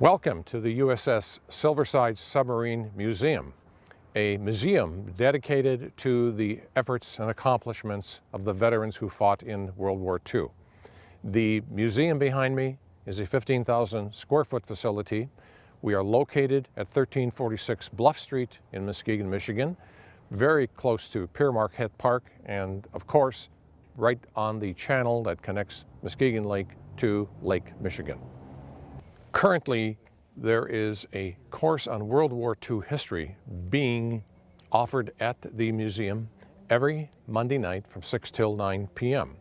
Welcome to the USS Silverside Submarine Museum, a museum dedicated to the efforts and accomplishments of the veterans who fought in World War II. The museum behind me is a 15,000 square foot facility. We are located at 1346 Bluff Street in Muskegon, Michigan, very close to Pier Marquette Park, and of course, right on the channel that connects Muskegon Lake to Lake Michigan. Currently, there is a course on World War II history being offered at the museum every Monday night from 6 till 9 p.m.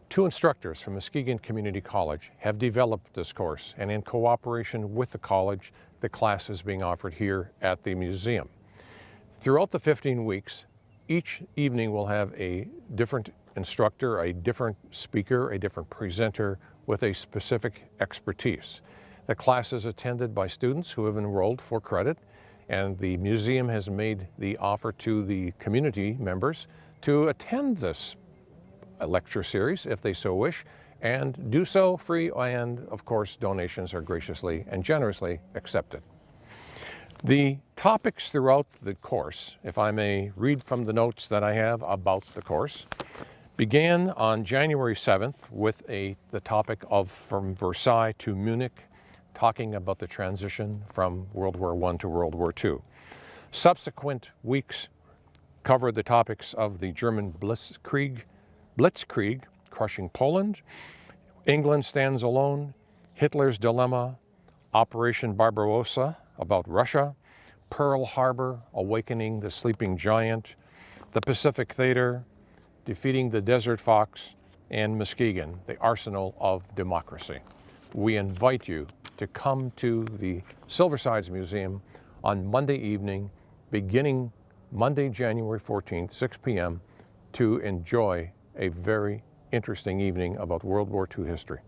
Two instructors from Muskegon Community College have developed this course, and in cooperation with the college, the class is being offered here at the museum. Throughout the 15 weeks, each evening will have a different instructor, a different speaker, a different presenter with a specific expertise. The class is attended by students who have enrolled for credit, and the museum has made the offer to the community members to attend this lecture series if they so wish, and do so free, and of course donations are graciously and generously accepted. The topics throughout the course, if I may read from the notes that I have about the course, began on January 7th with the topic of from Versailles to Munich, talking about the transition from World War I to World War II. Subsequent weeks covered the topics of the German Blitzkrieg, crushing Poland, England stands alone, Hitler's dilemma, Operation Barbarossa about Russia, Pearl Harbor, awakening the sleeping giant, the Pacific Theater, defeating the Desert Fox, and Muskegon, the arsenal of democracy. We invite you to come to the Silversides Museum on Monday evening, beginning Monday, January 14th, 6 p.m., to enjoy a very interesting evening about World War II history.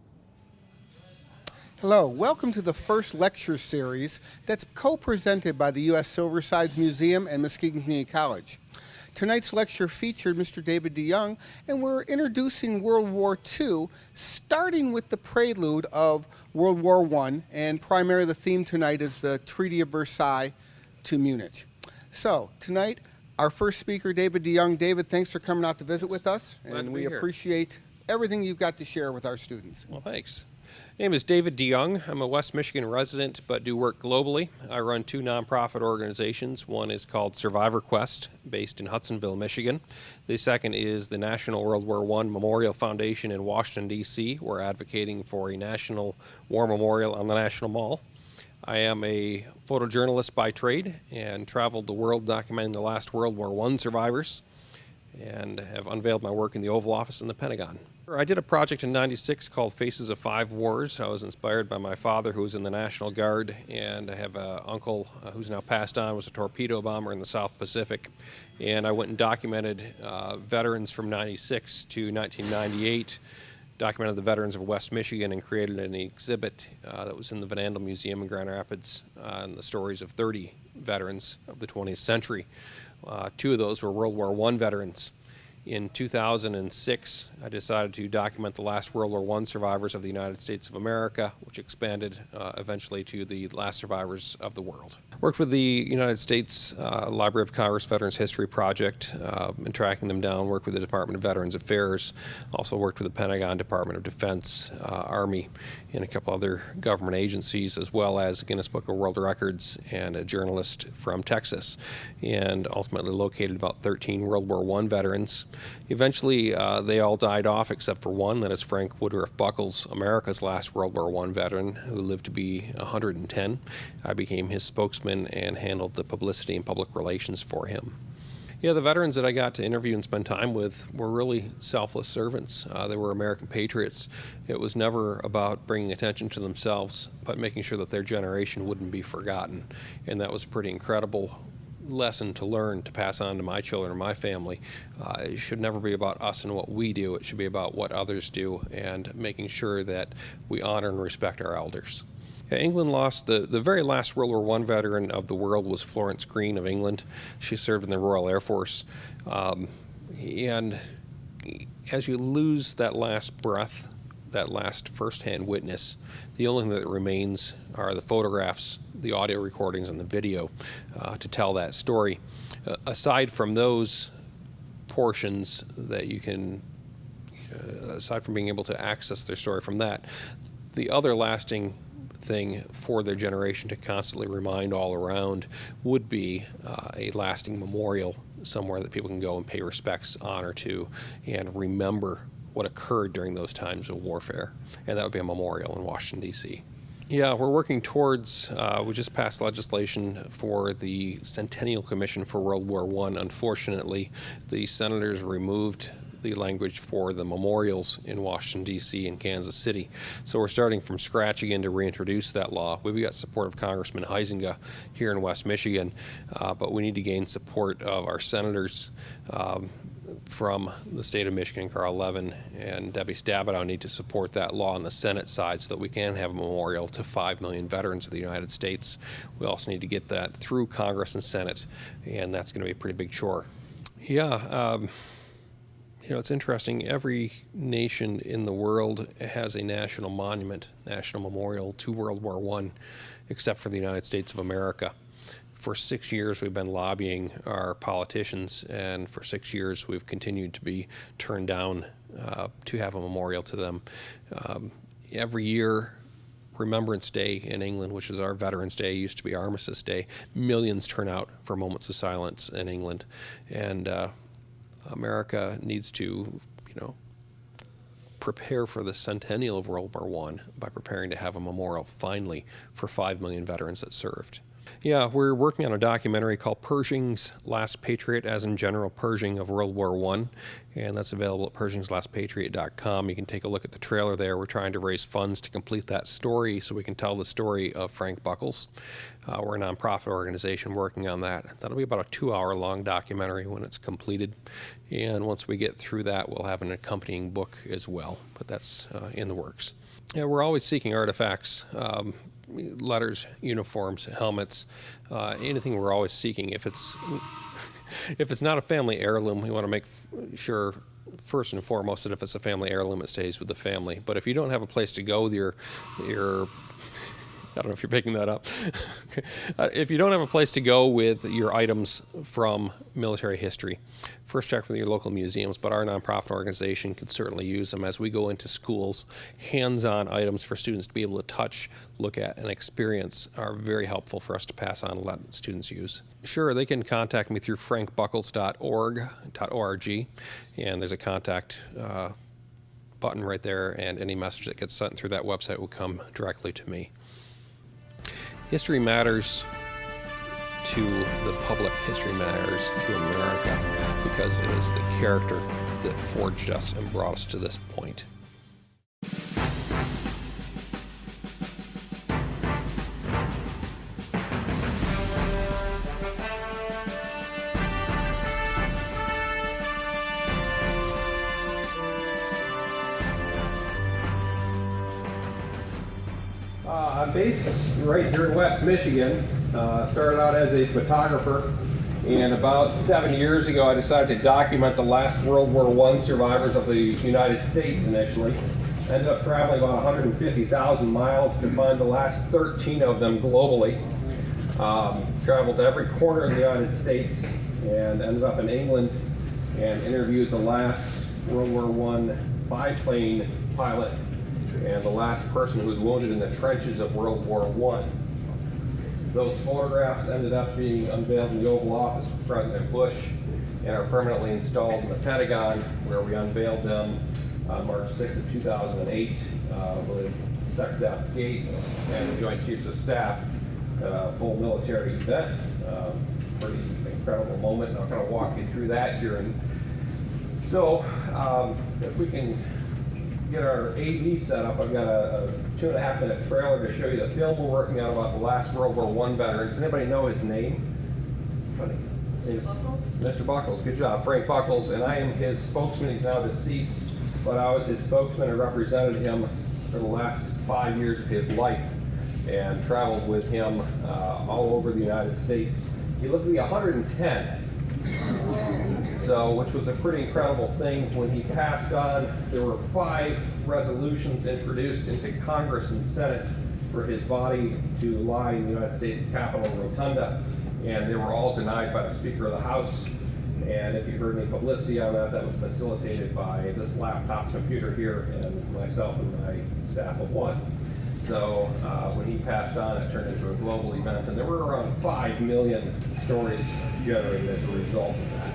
Hello, welcome to the first lecture series that's co-presented by the U.S. Silversides Museum and Muskegon Community College. Tonight's lecture featured Mr. David DeJonge, and we're introducing World War II, starting with the prelude of World War I, and primarily the theme tonight is the Treaty of Versailles to Munich. So, tonight, our first speaker, David DeJonge. David, thanks for coming out to visit with us, and we appreciate everything you've got to share with our students. Well, thanks. My name is David DeJonge. I'm a West Michigan resident, but do work globally. I run two nonprofit organizations. One is called Survivor Quest, based in Hudsonville, Michigan. The second is the National World War I Memorial Foundation in Washington, D.C. We're advocating for a national war memorial on the National Mall. I am a photojournalist by trade and traveled the world documenting the last World War I survivors, and have unveiled my work in the Oval Office and the Pentagon. I did a project in '96 called Faces of Five Wars. I was inspired by my father, who was in the National Guard, and I have an uncle who's now passed on, was a torpedo bomber in the South Pacific. And I went and documented veterans from '96 to 1998, documented the veterans of West Michigan, and created an exhibit that was in the Van Andel Museum in Grand Rapids on the stories of 30 veterans of the 20th century. Two of those were World War I veterans. In 2006, I decided to document the last World War I survivors of the United States of America, which expanded eventually to the last survivors of the world. Worked with the United States Library of Congress Veterans History Project in tracking them down, worked with the Department of Veterans Affairs, also worked with the Pentagon, Department of Defense, Army, and a couple other government agencies, as well as Guinness Book of World Records and a journalist from Texas, and ultimately located about 13 World War I veterans. Eventually, they all died off except for one, that is Frank Woodruff Buckles, America's last World War I veteran, who lived to be 110. I became his spokesman and handled the publicity and public relations for him. Yeah, the veterans that I got to interview and spend time with were really selfless servants. They were American patriots. It was never about bringing attention to themselves, but making sure that their generation wouldn't be forgotten. And that was a pretty incredible lesson to learn, to pass on to my children and my family. It should never be about us and what we do. It should be about what others do, and making sure that we honor and respect our elders. England lost the very last World War I veteran of the world was Florence Green of England. She served in the Royal Air Force. And as you lose that last breath, that last first-hand witness. The only thing that remains are the photographs, the audio recordings, and the video to tell that story. Aside from those portions that you can, aside from being able to access their story from that, the other lasting thing for their generation to constantly remind all around would be a lasting memorial somewhere that people can go and pay respects, honor to, and remember what occurred during those times of warfare. And that would be a memorial in Washington, D.C. Yeah, we're working towards, we just passed legislation for the Centennial Commission for World War I. Unfortunately, the senators removed the language for the memorials in Washington, D.C. and Kansas City. So we're starting from scratch again to reintroduce that law. We've got support of Congressman Huizenga here in West Michigan, but we need to gain support of our senators from the state of Michigan. Carl Levin and Debbie Stabenow need to support that law on the Senate side so that we can have a memorial to 5 million veterans of the United States. We also need to get that through Congress and Senate, and that's going to be a pretty big chore. Yeah, you know, it's interesting. Every nation in the world has a national monument, national memorial to World War I, except for the United States of America. For 6 years, we've been lobbying our politicians, and for 6 years, we've continued to be turned down to have a memorial to them. Every year, Remembrance Day in England, which is our Veterans Day, used to be Armistice Day, millions turn out for moments of silence in England. And America needs to, you know, prepare for the centennial of World War I by preparing to have a memorial finally for 5 million veterans that served. Yeah, we're working on a documentary called Pershing's Last Patriot, as in General Pershing of World War I, and that's available at pershingslastpatriot.com. You can take a look at the trailer there. We're trying to raise funds to complete that story so we can tell the story of Frank Buckles. We're a nonprofit organization working on that. That'll be about a 2-hour-long documentary when it's completed, and once we get through that, we'll have an accompanying book as well, but that's in the works. Yeah, we're always seeking artifacts. Letters, uniforms, helmets, anything we're always seeking. If it's not a family heirloom, we want to make sure first and foremost that if it's a family heirloom, it stays with the family. But if you don't have a place to go with your I don't know if you're picking that up. If you don't have a place to go with your items from military history, first check with your local museums, but our nonprofit organization could certainly use them as we go into schools. Hands-on items for students to be able to touch, look at, and experience are very helpful for us to pass on and let students use. Sure, they can contact me through frankbuckles.org, and there's a contact button right there, and any message that gets sent through that website will come directly to me. History matters to the public. History matters to America because it is the character that forged us and brought us to this point. I'm based right here in West Michigan. Started out as a photographer, and about 7 years ago I decided to document the last World War I survivors of the United States initially. Ended up traveling about 150,000 miles to find the last 13 of them globally. Traveled to every corner of the United States and ended up in England and interviewed the last World War I biplane pilot and the last person who was wounded in the trenches of World War I. Those photographs ended up being unveiled in the Oval Office of President Bush and are permanently installed in the Pentagon, where we unveiled them on March 6th of 2008 with Secretary Gates and the Joint Chiefs of Staff. A full military event, pretty incredible moment, and I'll kind of walk you through that journey. So, if we can get our AV set up, I've got a 2.5-minute trailer to show you the film we're working on about the last World War I veteran. Does anybody know his name? Mr. Buckles, good job. Frank Buckles, and I am his spokesman. He's now deceased, but I was his spokesman and represented him for the last 5 years of his life and traveled with him all over the United States. He lived to be 110. So, which was a pretty incredible thing. When he passed on, there were 5 resolutions introduced into Congress and Senate for his body to lie in the United States Capitol Rotunda, and they were all denied by the Speaker of the House. And if you heard any publicity on that, that was facilitated by this laptop computer here and myself and my staff of one. So when he passed on, it turned into a global event, and there were around 5 million stories generated as a result of that.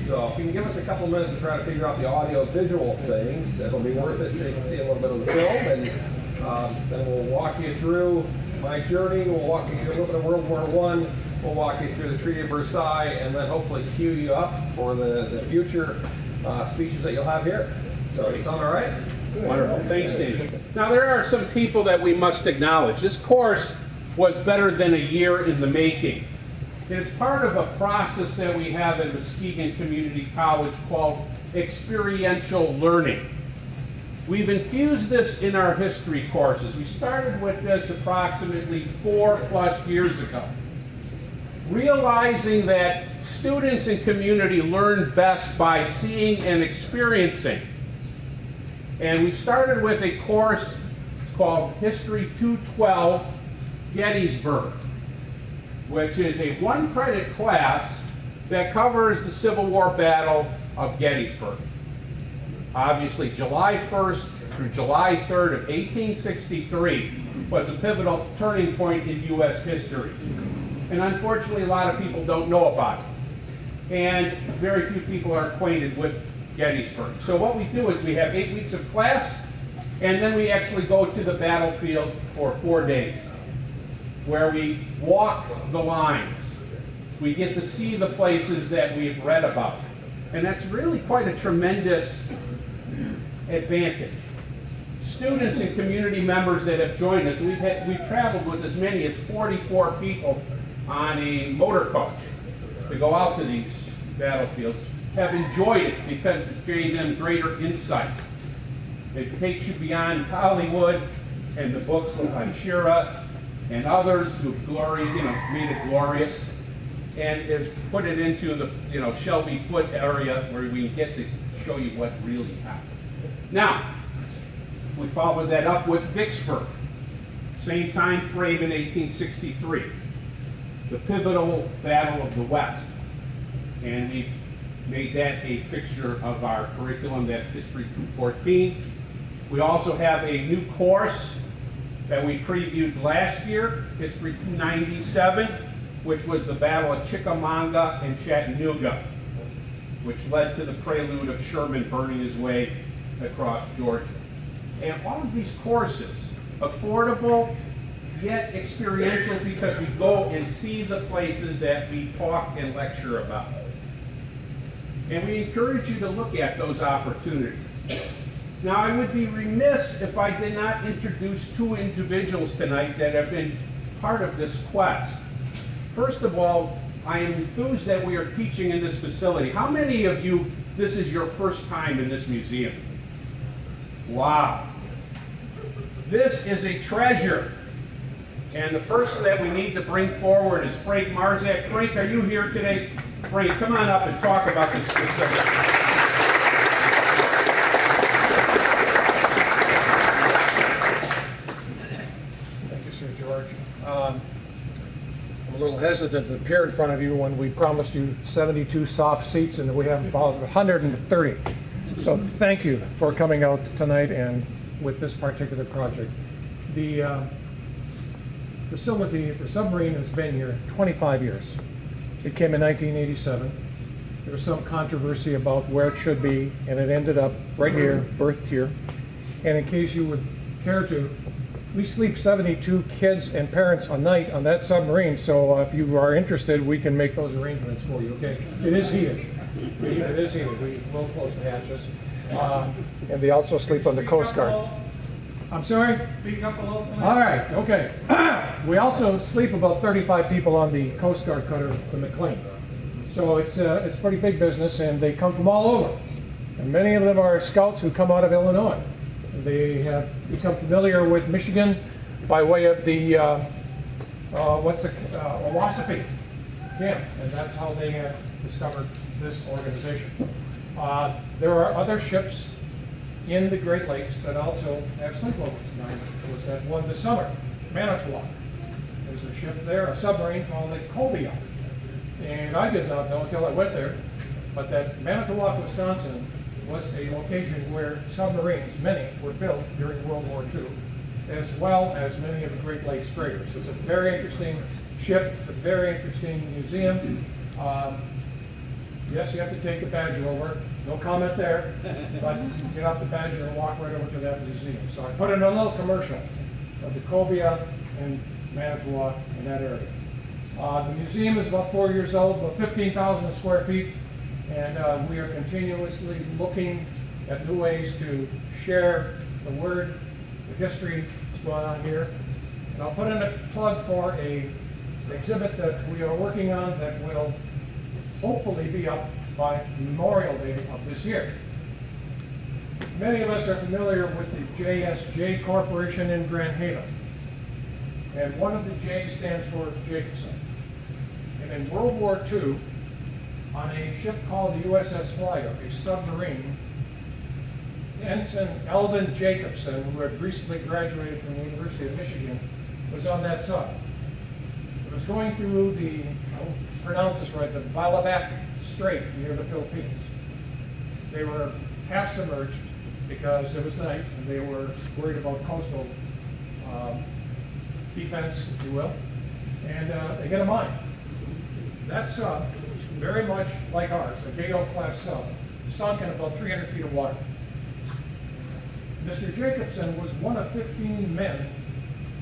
So if you can give us a couple minutes to try to figure out the audio-visual things, it'll be worth it so you can see a little bit of the film, and then we'll walk you through my journey, we'll walk you through a little bit of World War I, we'll walk you through the Treaty of Versailles, and then hopefully cue you up for the future speeches that you'll have here. So you sound all right? Wonderful. Thanks, Dave. Now, there are some people that we must acknowledge. This course was better than a year in the making. It's part of a process that we have at Muskegon Community College called experiential learning. We've infused this in our history courses. We started with this approximately 4+ years ago, realizing that students and community learn best by seeing and experiencing. And we started with a course called History 212 Gettysburg, which is a 1-credit class that covers the Civil War Battle of Gettysburg. Obviously, July 1st through July 3rd of 1863 was a pivotal turning point in U.S. history. And unfortunately, a lot of people don't know about it. And very few people are acquainted with Gettysburg. So what we do is we have 8 weeks of class, and then we actually go to the battlefield for 4 days, where we walk the lines. We get to see the places that we've read about. And that's really quite a tremendous advantage. Students and community members that have joined us, we've traveled with as many as 44 people on a motor coach to go out to these battlefields, have enjoyed it because it gave them greater insight. It takes you beyond Hollywood and the books on Shira and others who made it glorious, and has put it into the Shelby Foot area where we get to show you what really happened. Now, we followed that up with Vicksburg, same time frame in 1863, the pivotal Battle of the West, and we made that a fixture of our curriculum. That's History 214. We also have a new course that we previewed last year, History 297, which was the Battle of Chickamauga and Chattanooga, which led to the prelude of Sherman burning his way across Georgia. And all of these courses, affordable yet experiential, because we go and see the places that we talk and lecture about. And we encourage you to look at those opportunities. Now, I would be remiss if I did not introduce 2 individuals tonight that have been part of this quest. First of all, I am enthused that we are teaching in this facility. How many of you, this is your first time in this museum? Wow. This is a treasure. And the person that we need to bring forward is Frank Marzak. Frank, are you here today? Frank, come on up and talk about this facility. Thank you, Sir George. I'm a little hesitant to appear in front of you when we promised you 72 soft seats and we have about 130. So thank you for coming out tonight and with this particular project. The facility, the submarine, has been here 25 years. It came in 1987. There was some controversy about where it should be, and it ended up right here, birthed here. And in case you would care to, we sleep 72 kids and parents a night on that submarine, so if you are interested, we can make those arrangements for you, okay? It is heated. It is heated. We will close the hatches. And they also sleep on the Coast Guard. I'm sorry? Speak up a little. All right, okay. We also sleep about 35 people on the Coast Guard cutter, the McLean. So it's pretty big business, and they come from all over. And many of them are scouts who come out of Illinois. They have become familiar with Michigan by way of the Owassapee camp, and that's how they have discovered this organization. There are other ships in the Great Lakes that also have sleep overs. There was that one this summer, Manitowoc. There's a ship there, a submarine called the Cobia. And I did not know until I went there, but that Manitowoc, Wisconsin was a location where submarines, many, were built during World War II, as well as many of the Great Lakes freighters. It's a very interesting ship. It's a very interesting museum. Yes, you have to take the Badger over. No comment there, but you can get off the Badger and walk right over to that museum. So I put in a little commercial of the Cobia and Manitowoc in that area. The museum is about 4 years old, about 15,000 square feet, and we are continuously looking at new ways to share the word, the history that's going on here. And I'll put in a plug for an exhibit that we are working on that will hopefully be up by Memorial Day of this year. Many of us are familiar with the JSJ Corporation in Grand Haven. And one of the J's stands for Jacobson. And in World War II, on a ship called the USS Flyer, a submarine, Ensign Elvin Jacobson, who had recently graduated from the University of Michigan, was on that sub. It was going through the, I'll pronounce this right, the Balabac Strait near the Philippines. They were half submerged because it was night and they were worried about coastal defense, if you will, and they get a mine. That sub, very much like ours, a Gato class sub, sunk in about 300 feet of water. Mr. Jacobson was one of 15 men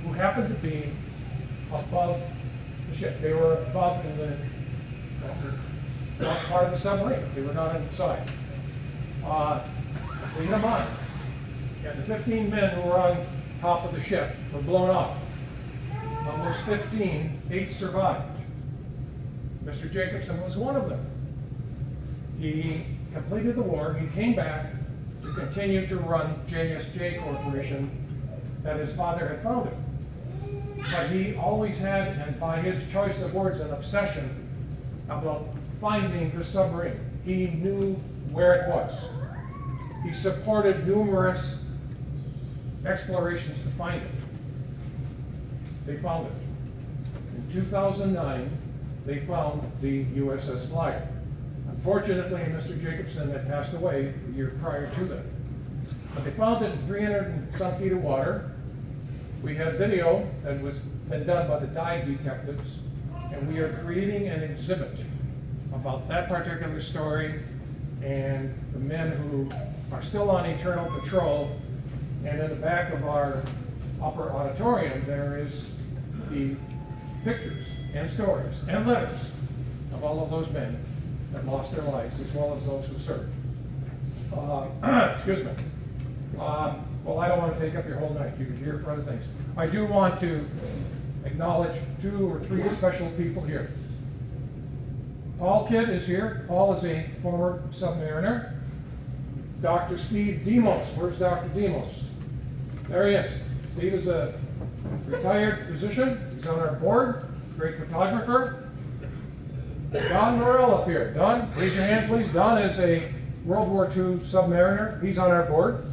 who happened to be above the ship. They were above in the not part of the submarine. They were not inside. They hit a mine. And the 15 men who were on top of the ship were blown off. Of those 15, 8 survived. Mr. Jacobson was one of them. He completed the war. He came back to continue to run JSJ Corporation that his father had founded. But he always had, and by his choice of words, an obsession about finding the submarine. He knew where it was. He supported numerous explorations to find it. They found it. In 2009, they found the USS Flyer. Unfortunately, Mr. Jacobson had passed away the year prior to that. But they found it in 300 and some feet of water. We had video that was been done by the dive detectives, and we are creating an exhibit about that particular story and the men who are still on eternal patrol. And in the back of our upper auditorium, there is the pictures and stories and letters of all of those men that lost their lives, as well as those who served. Excuse me. Well, I don't want to take up your whole night. You can hear for other things. I do want to acknowledge 2 or 3 special people here. Paul Kidd is here. Paul is a former submariner. Dr. Steve Demos. Where's Dr. Demos? There he is. Steve is a retired physician. He's on our board. Great photographer. Don Morell up here. Don, raise your hand, please. Don is a World War II submariner. He's on our board.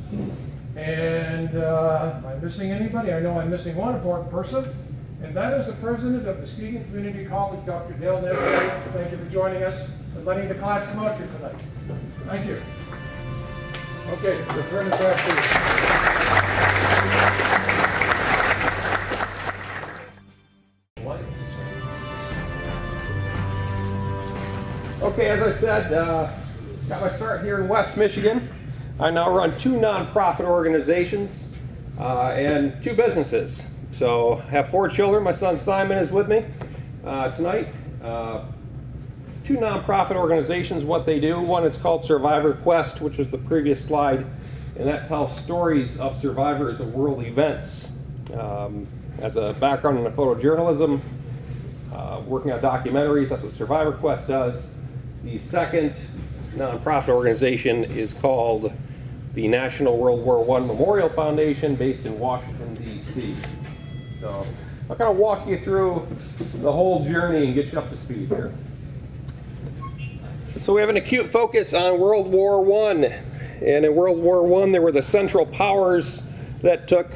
And am I missing anybody? I know I'm missing one important person, and that is the president of Muskegon Community College, Dr. Dale Neville. Thank you for joining us and letting the class come out here tonight. Thank you. Okay, return it back to you. Okay, as I said, got my start here in West Michigan. I now run 2 nonprofit organizations and 2 businesses. So I have 4 children. My son Simon is with me tonight. 2 nonprofit organizations, what they do. One is called Survivor Quest, which was the previous slide, and that tells stories of survivors of world events. As a background in photojournalism, working on documentaries, that's what Survivor Quest does. The second nonprofit organization is called the National World War I Memorial Foundation, based in Washington, D.C. So I'll kind of walk you through the whole journey and get you up to speed here. So we have an acute focus on World War I. And in World War I, there were the Central Powers that took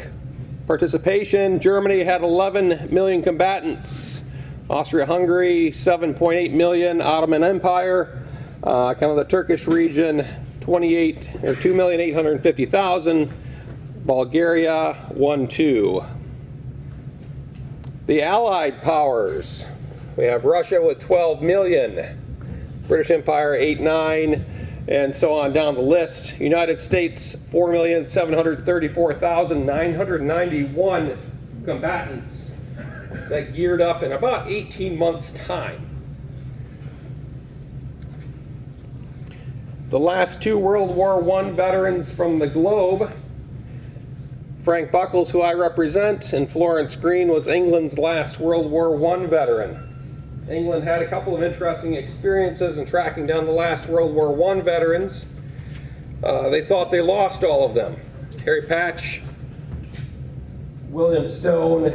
participation. Germany had 11 million combatants. Austria-Hungary, 7.8 million. Ottoman Empire, kind of the Turkish region, 2,850,000. Bulgaria, 1-2. The Allied powers, we have Russia with 12 million. British Empire, 8-9. And so on down the list. United States, 4,734,991 combatants that geared up in about 18 months' time. The last two World War I veterans from the globe, Frank Buckles, who I represent, and Florence Green was England's last World War I veteran. England had a couple of interesting experiences in tracking down the last World War I veterans. They thought they lost all of them. Harry Patch, William Stone,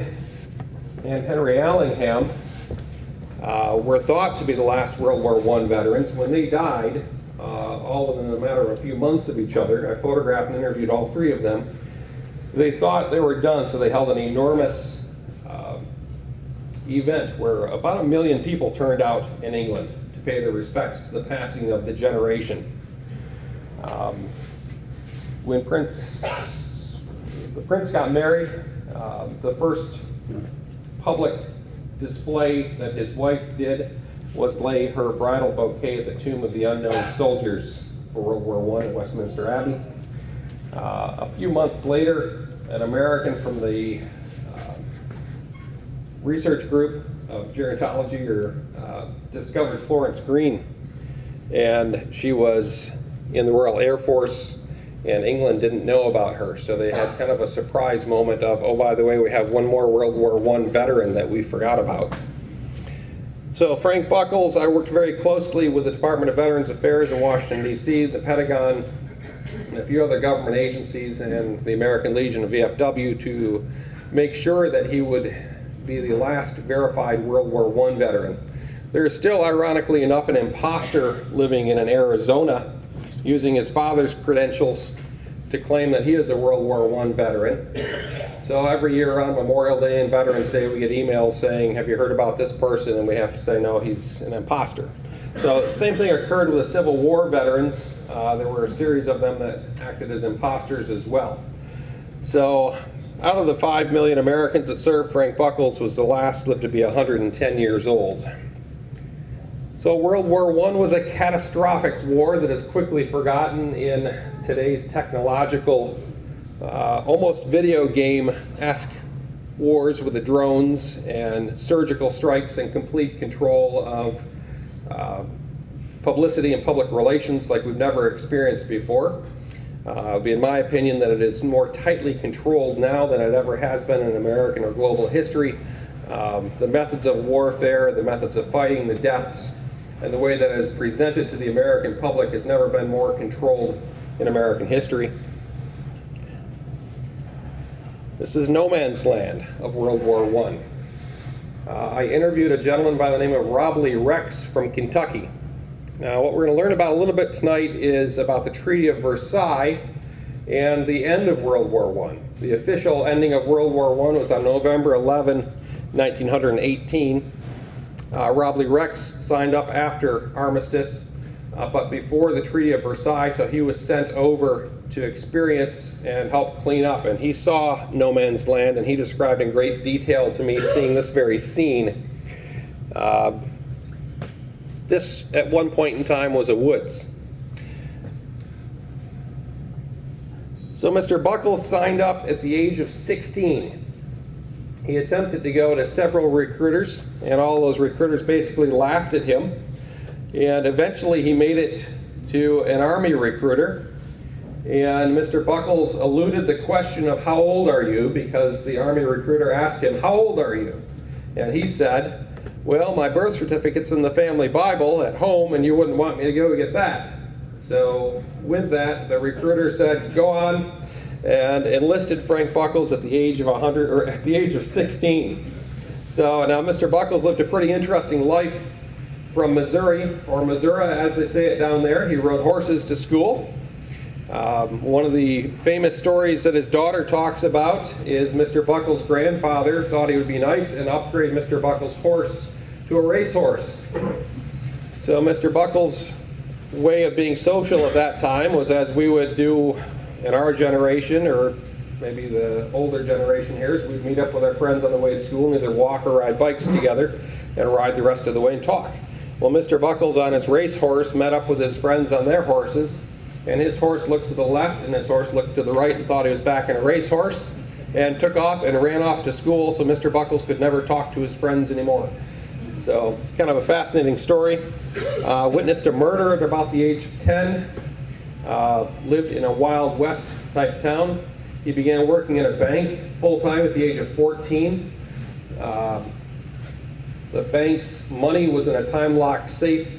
and Henry Allingham were thought to be the last World War I veterans. When they died, all of them in a matter of a few months of each other, I photographed and interviewed all three of them, they thought they were done, so they held an enormous event where about 1 million people turned out in England to pay their respects to the passing of the generation. When the Prince got married, the first public display that his wife did was lay her bridal bouquet at the Tomb of the Unknown Soldiers for World War I at Westminster Abbey. A few months later, an American from the research group of gerontology discovered Florence Green, and she was in the Royal Air Force, and England didn't know about her, so they had kind of a surprise moment of, oh, by the way, we have one more World War I veteran that we forgot about. So Frank Buckles, I worked very closely with the Department of Veterans Affairs in Washington, D.C., the Pentagon, and a few other government agencies, and the American Legion of VFW to make sure that he would be the last verified World War I veteran. There is still, ironically enough, an imposter living in Arizona using his father's credentials to claim that he is a World War I veteran. So every year on Memorial Day and Veterans Day, we get emails saying, have you heard about this person? And we have to say, no, he's an imposter. So the same thing occurred with the Civil War veterans. There were a series of them that acted as imposters as well. So out of the 5 million Americans that served, Frank Buckles was the last, lived to be 110 years old. So World War I was a catastrophic war that is quickly forgotten in today's technological, almost video game-esque wars with the drones and surgical strikes and complete control of publicity and public relations like we've never experienced before. It would be in my opinion that it is more tightly controlled now than it ever has been in American or global history. The methods of warfare, the methods of fighting, the deaths, and the way that it is presented to the American public has never been more controlled in American history. This is no man's land of World War I. I interviewed a gentleman by the name of Rob Lee Rex from Kentucky. Now, what we're going to learn about a little bit tonight is about the Treaty of Versailles and the end of World War I. The official ending of World War I was on November 11, 1918. Rob Lee Rex signed up after armistice, but before the Treaty of Versailles, so he was sent over to experience and help clean up. And he saw no man's land, and he described in great detail to me seeing this very scene. This, at one point in time, was a woods. So Mr. Buckles signed up at the age of 16. He attempted to go to several recruiters, and all those recruiters basically laughed at him. And eventually he made it to an Army recruiter. And Mr. Buckles eluded the question of how old are you, because the Army recruiter asked him, how old are you? And he said, well, my birth certificate's in the family Bible at home, and you wouldn't want me to go get that. So with that, the recruiter said, go on, and enlisted Frank Buckles at the age of 16. So now Mr. Buckles lived a pretty interesting life from Missouri, or Missouri as they say it down there. He rode horses to school. One of the famous stories that his daughter talks about is Mr. Buckles' grandfather thought he would be nice and upgrade Mr. Buckles' horse to a racehorse. So Mr. Buckles' way of being social at that time was as we would do in our generation, or maybe the older generation here, is we'd meet up with our friends on the way to school and either walk or ride bikes together and ride the rest of the way and talk. Well, Mr. Buckles on his racehorse met up with his friends on their horses, and his horse looked to the left and his horse looked to the right and thought he was back in a racehorse and took off and ran off to school, so Mr. Buckles could never talk to his friends anymore. So kind of a fascinating story. Witnessed a murder at about the age of 10. Lived in a Wild West type town. He began working in a bank full-time at the age of 14. The bank's money was in a time-locked safe,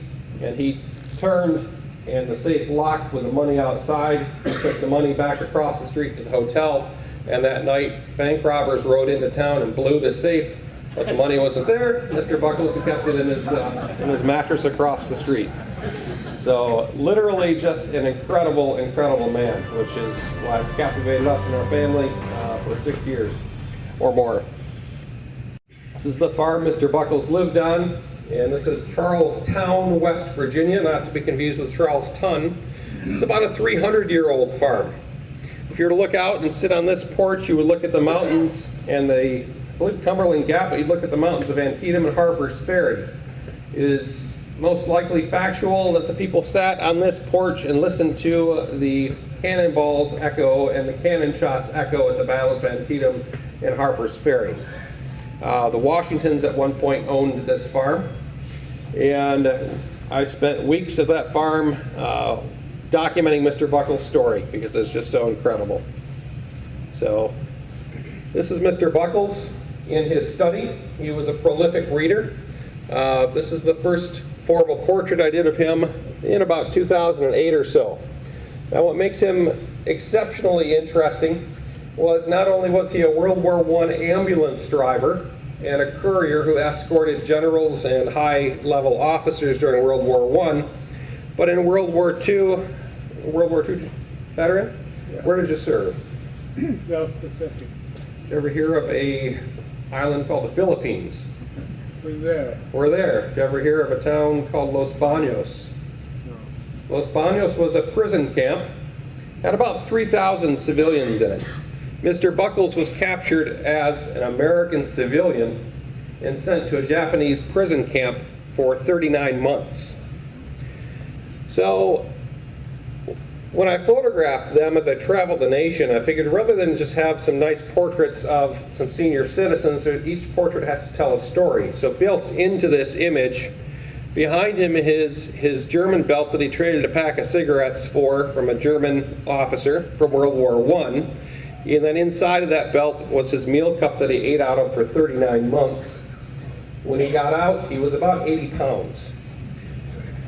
and he turned and the safe locked with the money outside. He took the money back across the street to the hotel, and that night bank robbers rode into town and blew the safe, but the money wasn't there. Mr. Buckles had kept it in his mattress across the street. So literally just an incredible, incredible man, which is why it's captivated us and our family for 6 years or more. This is the farm Mr. Buckles lived on, and this is Charlestown, West Virginia, not to be confused with Charleston. It's about a 300-year-old farm. If you were to look out and sit on this porch, you would look at the mountains and the, I believe, Cumberland Gap, but you'd look at the mountains of Antietam and Harper's Ferry. It is most likely factual that the people sat on this porch and listened to the cannonballs echo and the cannon shots echo at the battles of Antietam and Harper's Ferry. The Washingtons at one point owned this farm, and I spent weeks at that farm documenting Mr. Buckles' story because it's just so incredible. So this is Mr. Buckles in his study. He was a prolific reader. This is the first formal portrait I did of him in about 2008 or so. Now what makes him exceptionally interesting was not only was he a World War I ambulance driver and a courier who escorted generals and high-level officers during World War I, but in World War II veteran? Yeah. Where did you serve? South Pacific. Did you ever hear of a island called the Philippines? Was there? We're there. Did you ever hear of a town called Los Baños? No. Los Baños was a prison camp, had about 3,000 civilians in it. Mr. Buckles was captured as an American civilian and sent to a Japanese prison camp for 39 months. So when I photographed them as I traveled the nation, I figured rather than just have some nice portraits of some senior citizens, each portrait has to tell a story. So built into this image, behind him is his German belt that he traded a pack of cigarettes for from a German officer from World War I. And then inside of that belt was his meal cup that he ate out of for 39 months. When he got out, he was about 80 pounds.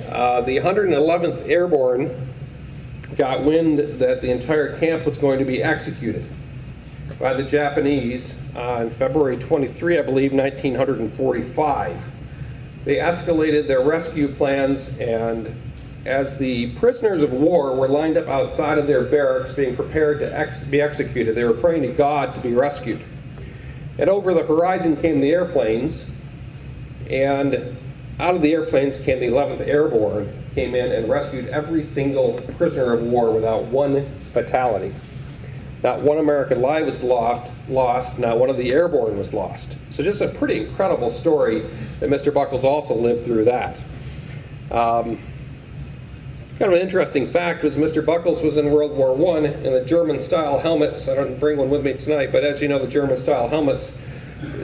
The 111th Airborne got wind that the entire camp was going to be executed by the Japanese on February 23, I believe, 1945. They escalated their rescue plans, and as the prisoners of war were lined up outside of their barracks being prepared to be executed, they were praying to God to be rescued. And over the horizon came the airplanes, and out of the airplanes came the 11th Airborne, came in and rescued every single prisoner of war without one fatality. Not one American life was lost, not one of the airborne was lost. So just a pretty incredible story that Mr. Buckles also lived through that. Kind of an interesting fact was Mr. Buckles was in World War I in the German-style helmets. I don't bring one with me tonight, but as you know, the German-style helmets,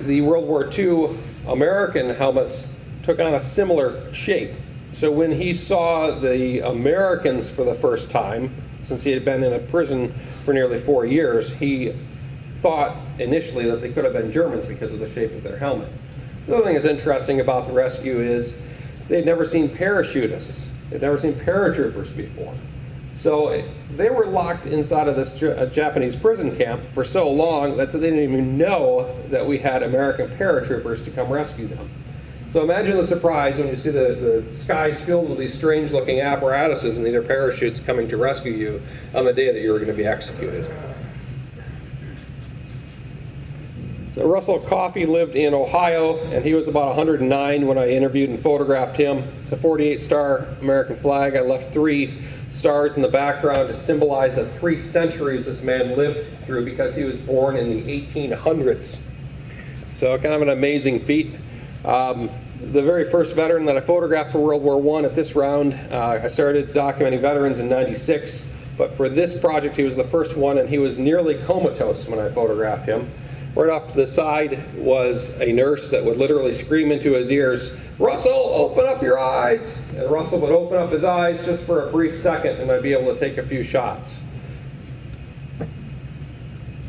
the World War II American helmets took on a similar shape. So when he saw the Americans for the first time, since he had been in a prison for nearly 4 years, he thought initially that they could have been Germans because of the shape of their helmet. The other thing that's interesting about the rescue is they'd never seen parachutists. They'd never seen paratroopers before. So they were locked inside of this Japanese prison camp for so long that they didn't even know that we had American paratroopers to come rescue them. So imagine the surprise when you see the skies filled with these strange looking apparatuses, and these are parachutes coming to rescue you on the day that you were going to be executed. So Russell Coffey lived in Ohio, and he was about 109 when I interviewed and photographed him. It's a 48-star American flag. I left 3 stars in the background to symbolize the 3 centuries this man lived through, because he was born in the 1800s. So kind of an amazing feat. The very first veteran that I photographed for World War I at this round, I started documenting veterans in '96, but for this project he was the first one, and he was nearly comatose when I photographed him. Right off to the side was a nurse that would literally scream into his ears, "Russell, open up your eyes!" And Russell would open up his eyes just for a brief second, and I'd be able to take a few shots.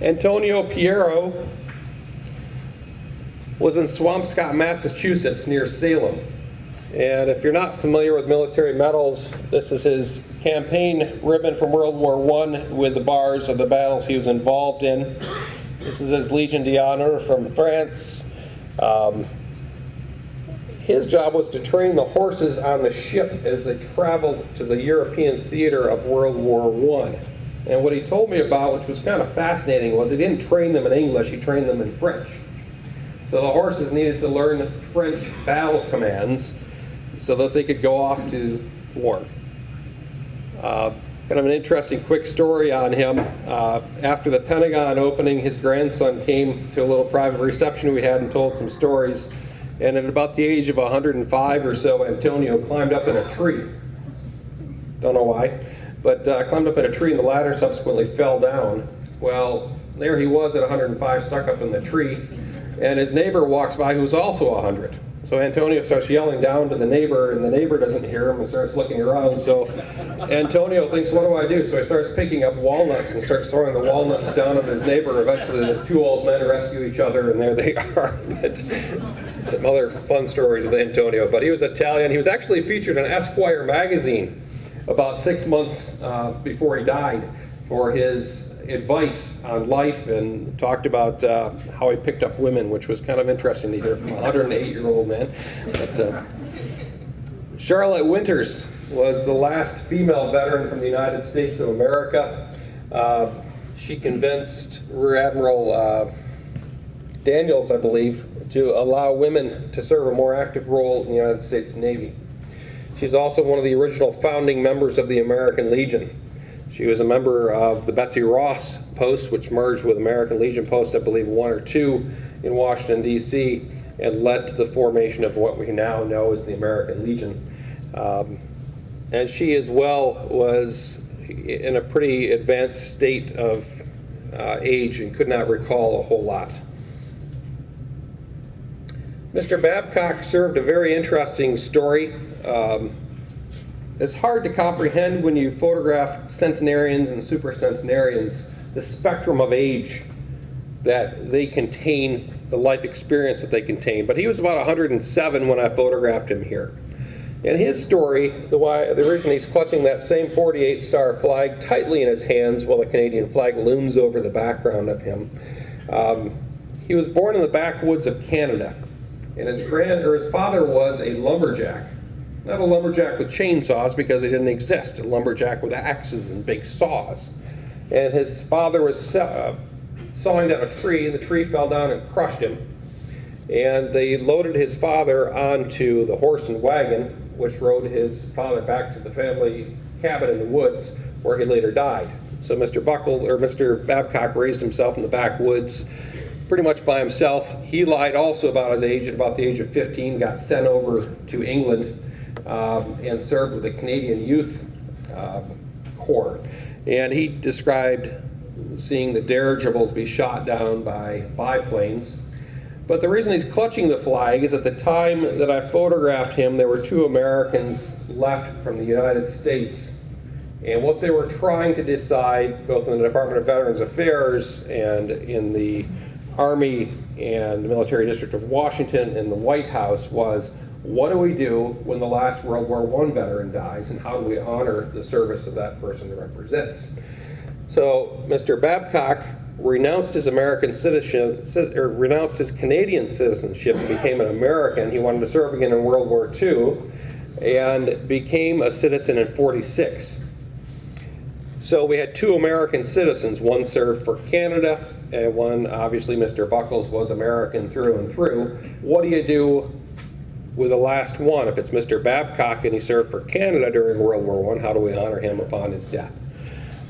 Antonio Piero was in Swampscott, Massachusetts, near Salem. And if you're not familiar with military medals, this is his campaign ribbon from World War I with the bars of the battles he was involved in. This is his Legion d'Honneur from France. His job was to train the horses on the ship as they traveled to the European theater of World War I. And what he told me about, which was kind of fascinating, was he didn't train them in English, he trained them in French. So the horses needed to learn French battle commands so that they could go off to war. Kind of an interesting quick story on him. After the Pentagon opening, his grandson came to a little private reception we had and told some stories. And at about the age of 105 or so, Antonio climbed up in a tree. Don't know why, but climbed up in a tree, and the ladder subsequently fell down. Well, there he was at 105, stuck up in the tree, and his neighbor walks by who's also 100. So Antonio starts yelling down to the neighbor, and the neighbor doesn't hear him and starts looking around. So Antonio thinks, what do I do? So he starts picking up walnuts and starts throwing the walnuts down on his neighbor. Eventually the 2 old men rescue each other, and there they are. But some other fun stories with Antonio. But he was Italian. He was actually featured in Esquire magazine about 6 months before he died for his advice on life, and talked about how he picked up women, which was kind of interesting to hear from a 108-year-old man. But Charlotte Winters was the last female veteran from the United States of America. She convinced Rear Admiral Daniels, I believe, to allow women to serve a more active role in the United States Navy. She's also one of the original founding members of the American Legion. She was a member of the Betsy Ross Post, which merged with American Legion Post, I believe 1 or 2 in Washington, D.C., and led to the formation of what we now know as the American Legion. And she as well was in a pretty advanced state of age and could not recall a whole lot. Mr. Babcock served a very interesting story. It's hard to comprehend when you photograph centenarians and supercentenarians, the spectrum of age that they contain, the life experience that they contain. But he was about 107 when I photographed him here. And his story, the reason he's clutching that same 48-star flag tightly in his hands while the Canadian flag looms over the background of him. He was born in the backwoods of Canada, and his father was a lumberjack. Not a lumberjack with chainsaws, because they didn't exist. A lumberjack with axes and big saws. And his father was sawing down a tree, and the tree fell down and crushed him. And they loaded his father onto the horse and wagon, which rode his father back to the family cabin in the woods, where he later died. So Mr. Babcock raised himself in the backwoods pretty much by himself. He lied also about his age. At about the age of 15, got sent over to England and served with the Canadian Youth Corps. And he described seeing the dirigibles be shot down by biplanes. But the reason he's clutching the flag is at the time that I photographed him, there were 2 Americans left from the United States. And what they were trying to decide, both in the Department of Veterans Affairs and in the Army and the Military District of Washington and the White House, was, what do we do when the last World War I veteran dies, and how do we honor the service that that person represents? So Mr. Babcock renounced his American citizenship, or renounced his Canadian citizenship and became an American. He wanted to serve again in World War II and became a citizen in '46. So we had two American citizens. One served for Canada, and one, obviously, Mr. Buckles was American through and through. What do you do with the last one? If it's Mr. Babcock and he served for Canada during World War I, how do we honor him upon his death?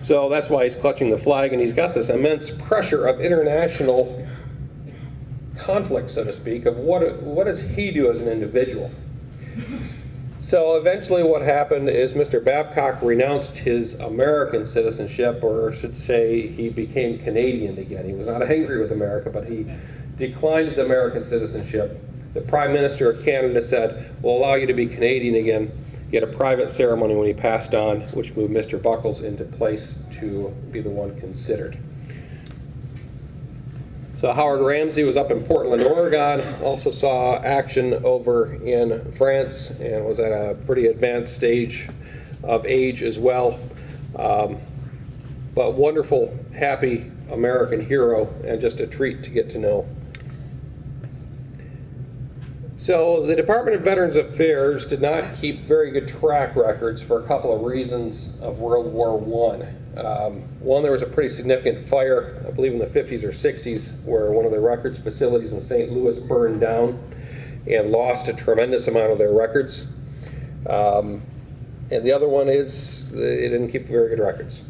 So that's why he's clutching the flag, and he's got this immense pressure of international conflict, so to speak, of what does he do as an individual. So eventually what happened is Mr. Babcock renounced his American citizenship, or I should say he became Canadian again. He was not angry with America, but he declined his American citizenship. The Prime Minister of Canada said, we'll allow you to be Canadian again. He had a private ceremony when he passed on, which moved Mr. Buckles into place to be the one considered. So Howard Ramsey was up in Portland, Oregon, also saw action over in France and was at a pretty advanced stage of age as well. But wonderful, happy American hero, and just a treat to get to know. So the Department of Veterans Affairs did not keep very good track records for a couple of reasons of World War I. One, there was a pretty significant fire, I believe in the 50s or 60s, where one of the records facilities in St. Louis burned down and lost a tremendous amount of their records. And the other one is they didn't keep very good records.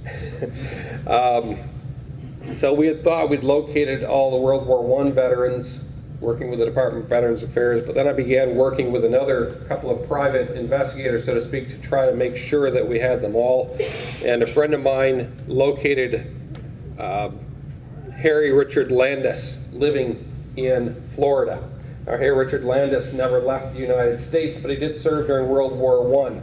So we had thought we'd located all the World War I veterans working with the Department of Veterans Affairs, but then I began working with another couple of private investigators, so to speak, to try to make sure that we had them all. And a friend of mine located Harry Richard Landis living in Florida. Now, Harry Richard Landis never left the United States, but he did serve during World War I.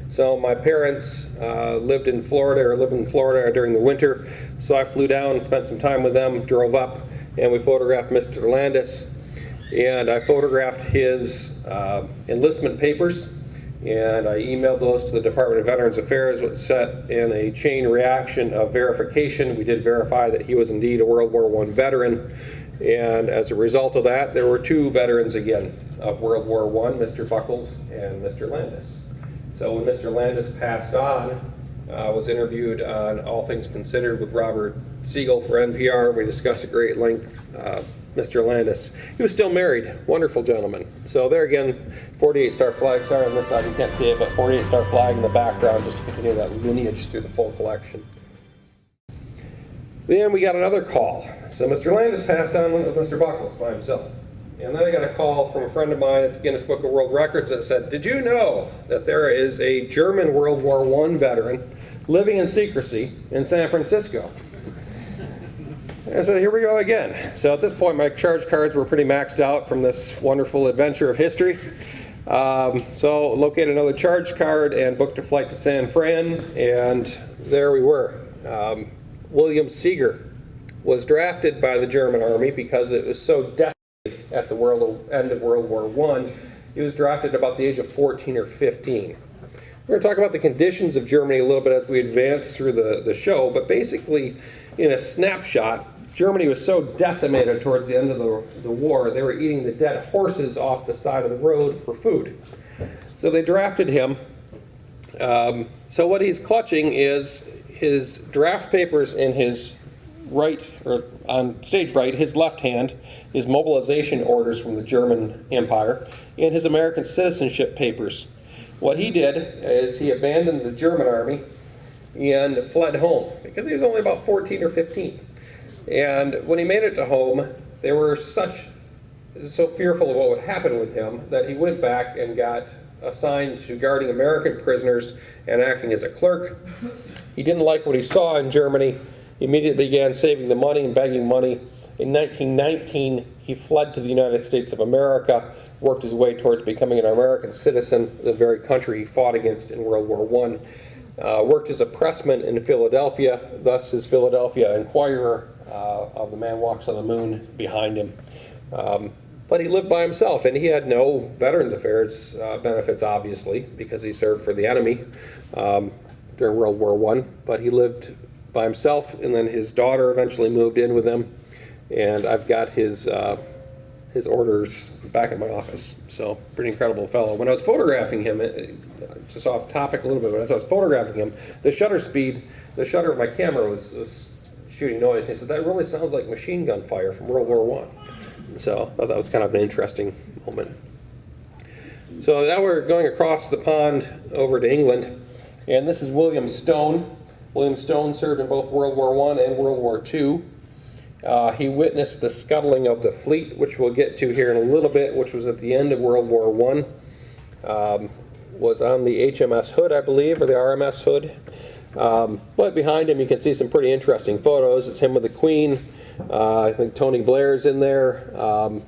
So my parents lived in Florida during the winter, so I flew down and spent some time with them, drove up, and we photographed Mr. Landis. And I photographed his enlistment papers, and I emailed those to the Department of Veterans Affairs, which set in a chain reaction of verification. We did verify that he was indeed a World War I veteran, and as a result of that, there were two veterans again of World War I, Mr. Buckles and Mr. Landis. So when Mr. Landis passed on, I was interviewed on All Things Considered with Robert Siegel for NPR. We discussed at great length Mr. Landis. He was still married, wonderful gentleman. So there again, 48 Star Flag, sorry on this side you can't see it, but 48 Star Flag in the background just to continue that lineage through the full collection. Then we got another call. So Mr. Landis passed on with Mr. Buckles by himself. And then I got a call from a friend of mine at the Guinness Book of World Records that said, did you know that there is a German World War I veteran living in secrecy in San Francisco? I said, here we go again. So at this point, my charge cards were pretty maxed out from this wonderful adventure of history. So located another charge card and booked a flight to San Fran, and there we were. William Seeger was drafted by the German army because it was so desperate at the end of World War I. He was drafted about the age of 14 or 15. We're going to talk about the conditions of Germany a little bit as we advance through the show, but basically, in a snapshot, Germany was so decimated towards the end of the war, they were eating the dead horses off the side of the road for food. So they drafted him. So what he's clutching is his draft papers in his right, or on stage right, his left hand, his mobilization orders from the German Empire, and his American citizenship papers. What he did is he abandoned the German army and fled home because he was only about 14 or 15. And when he made it to home, they were so fearful of what would happen with him that he went back and got assigned to guarding American prisoners and acting as a clerk. He didn't like what he saw in Germany. He immediately began saving the money and begging money. In 1919, he fled to the United States of America, worked his way towards becoming an American citizen, the very country he fought against in World War I. Worked as a pressman in Philadelphia, thus his Philadelphia Inquirer of The Man Walks on the Moon behind him. But he lived by himself, and he had no Veterans Affairs benefits, obviously, because he served for the enemy during World War I. But he lived by himself, and then his daughter eventually moved in with him, and I've got his orders back at my office. So pretty incredible fellow. When I was photographing him, just off topic a little bit, but as I was photographing him, the shutter of my camera was shooting noise. He said, that really sounds like machine gun fire from World War I. So I thought that was kind of an interesting moment. So now we're going across the pond over to England, and this is William Stone. William Stone served in both World War I and World War II. He witnessed the scuttling of the fleet, which we'll get to here in a little bit, which was at the end of World War I. Was on the HMS Hood, I believe, or the RMS Hood. But behind him you can see some pretty interesting photos. It's him with the Queen. I think Tony Blair's in there.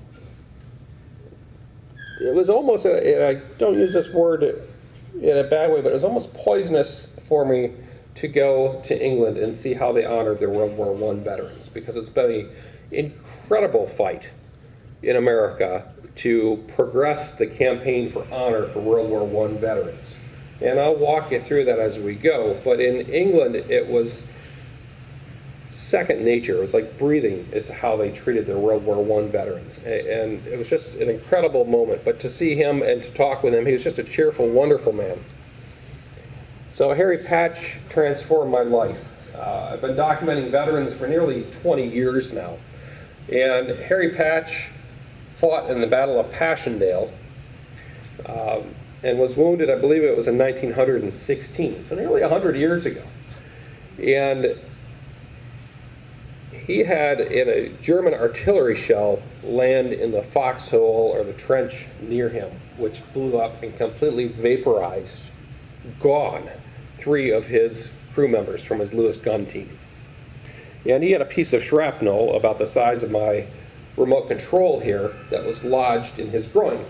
It was almost, I don't use this word in a bad way, but it was almost poisonous for me to go to England and see how they honored their World War I veterans, because it's been an incredible fight in America to progress the campaign for honor for World War I veterans. And I'll walk you through that as we go, but in England it was second nature. It was like breathing as to how they treated their World War I veterans. And it was just an incredible moment. But to see him and to talk with him, he was just a cheerful, wonderful man. So Harry Patch transformed my life. I've been documenting veterans for nearly 20 years now. And Harry Patch fought in the Battle of Passchendaele and was wounded, I believe it was in 1916, so nearly 100 years ago. And he had in a German artillery shell land in the foxhole or the trench near him, which blew up and completely vaporized, gone, 3 of his crew members from his Lewis gun team. And he had a piece of shrapnel about the size of my remote control here that was lodged in his groin.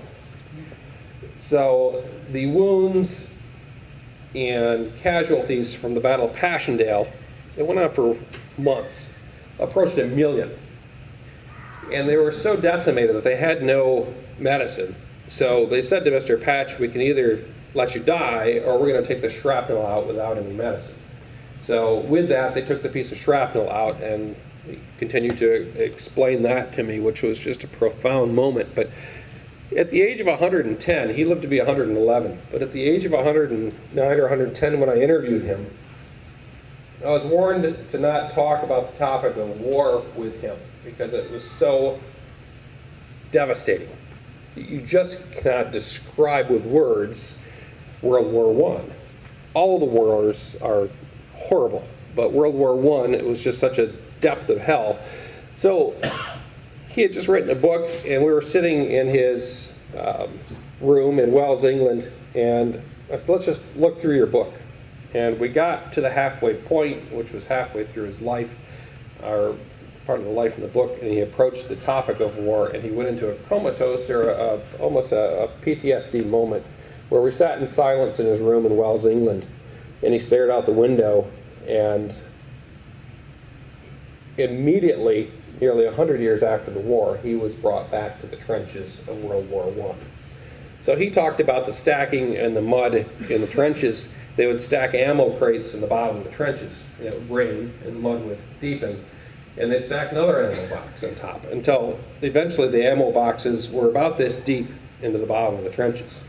So the wounds and casualties from the Battle of Passchendaele, it went on for months, approached 1 million. And they were so decimated that they had no medicine. So they said to Mr. Patch, we can either let you die or we're going to take the shrapnel out without any medicine. So with that, they took the piece of shrapnel out and continued to explain that to me, which was just a profound moment. But at the age of 110, he lived to be 111, but at the age of 109 or 110 when I interviewed him, I was warned to not talk about the topic of war with him because it was so devastating. You just cannot describe with words World War I. All the wars are horrible, but World War I, it was just such a depth of hell. So he had just written a book, and we were sitting in his room in Wells, England, and I said, let's just look through your book. And we got to the halfway point, which was halfway through his life, or part of the life in the book, and he approached the topic of war, and he went into a comatose, or almost a PTSD moment, where we sat in silence in his room in Wells, England, and he stared out the window, and immediately, nearly 100 years after the war, he was brought back to the trenches of World War I. So he talked about the stacking and the mud in the trenches. They would stack ammo crates in the bottom of the trenches, and it would rain, and the mud would deepen, and they'd stack another ammo box on top until eventually the ammo boxes were about this deep into the bottom of the trenches.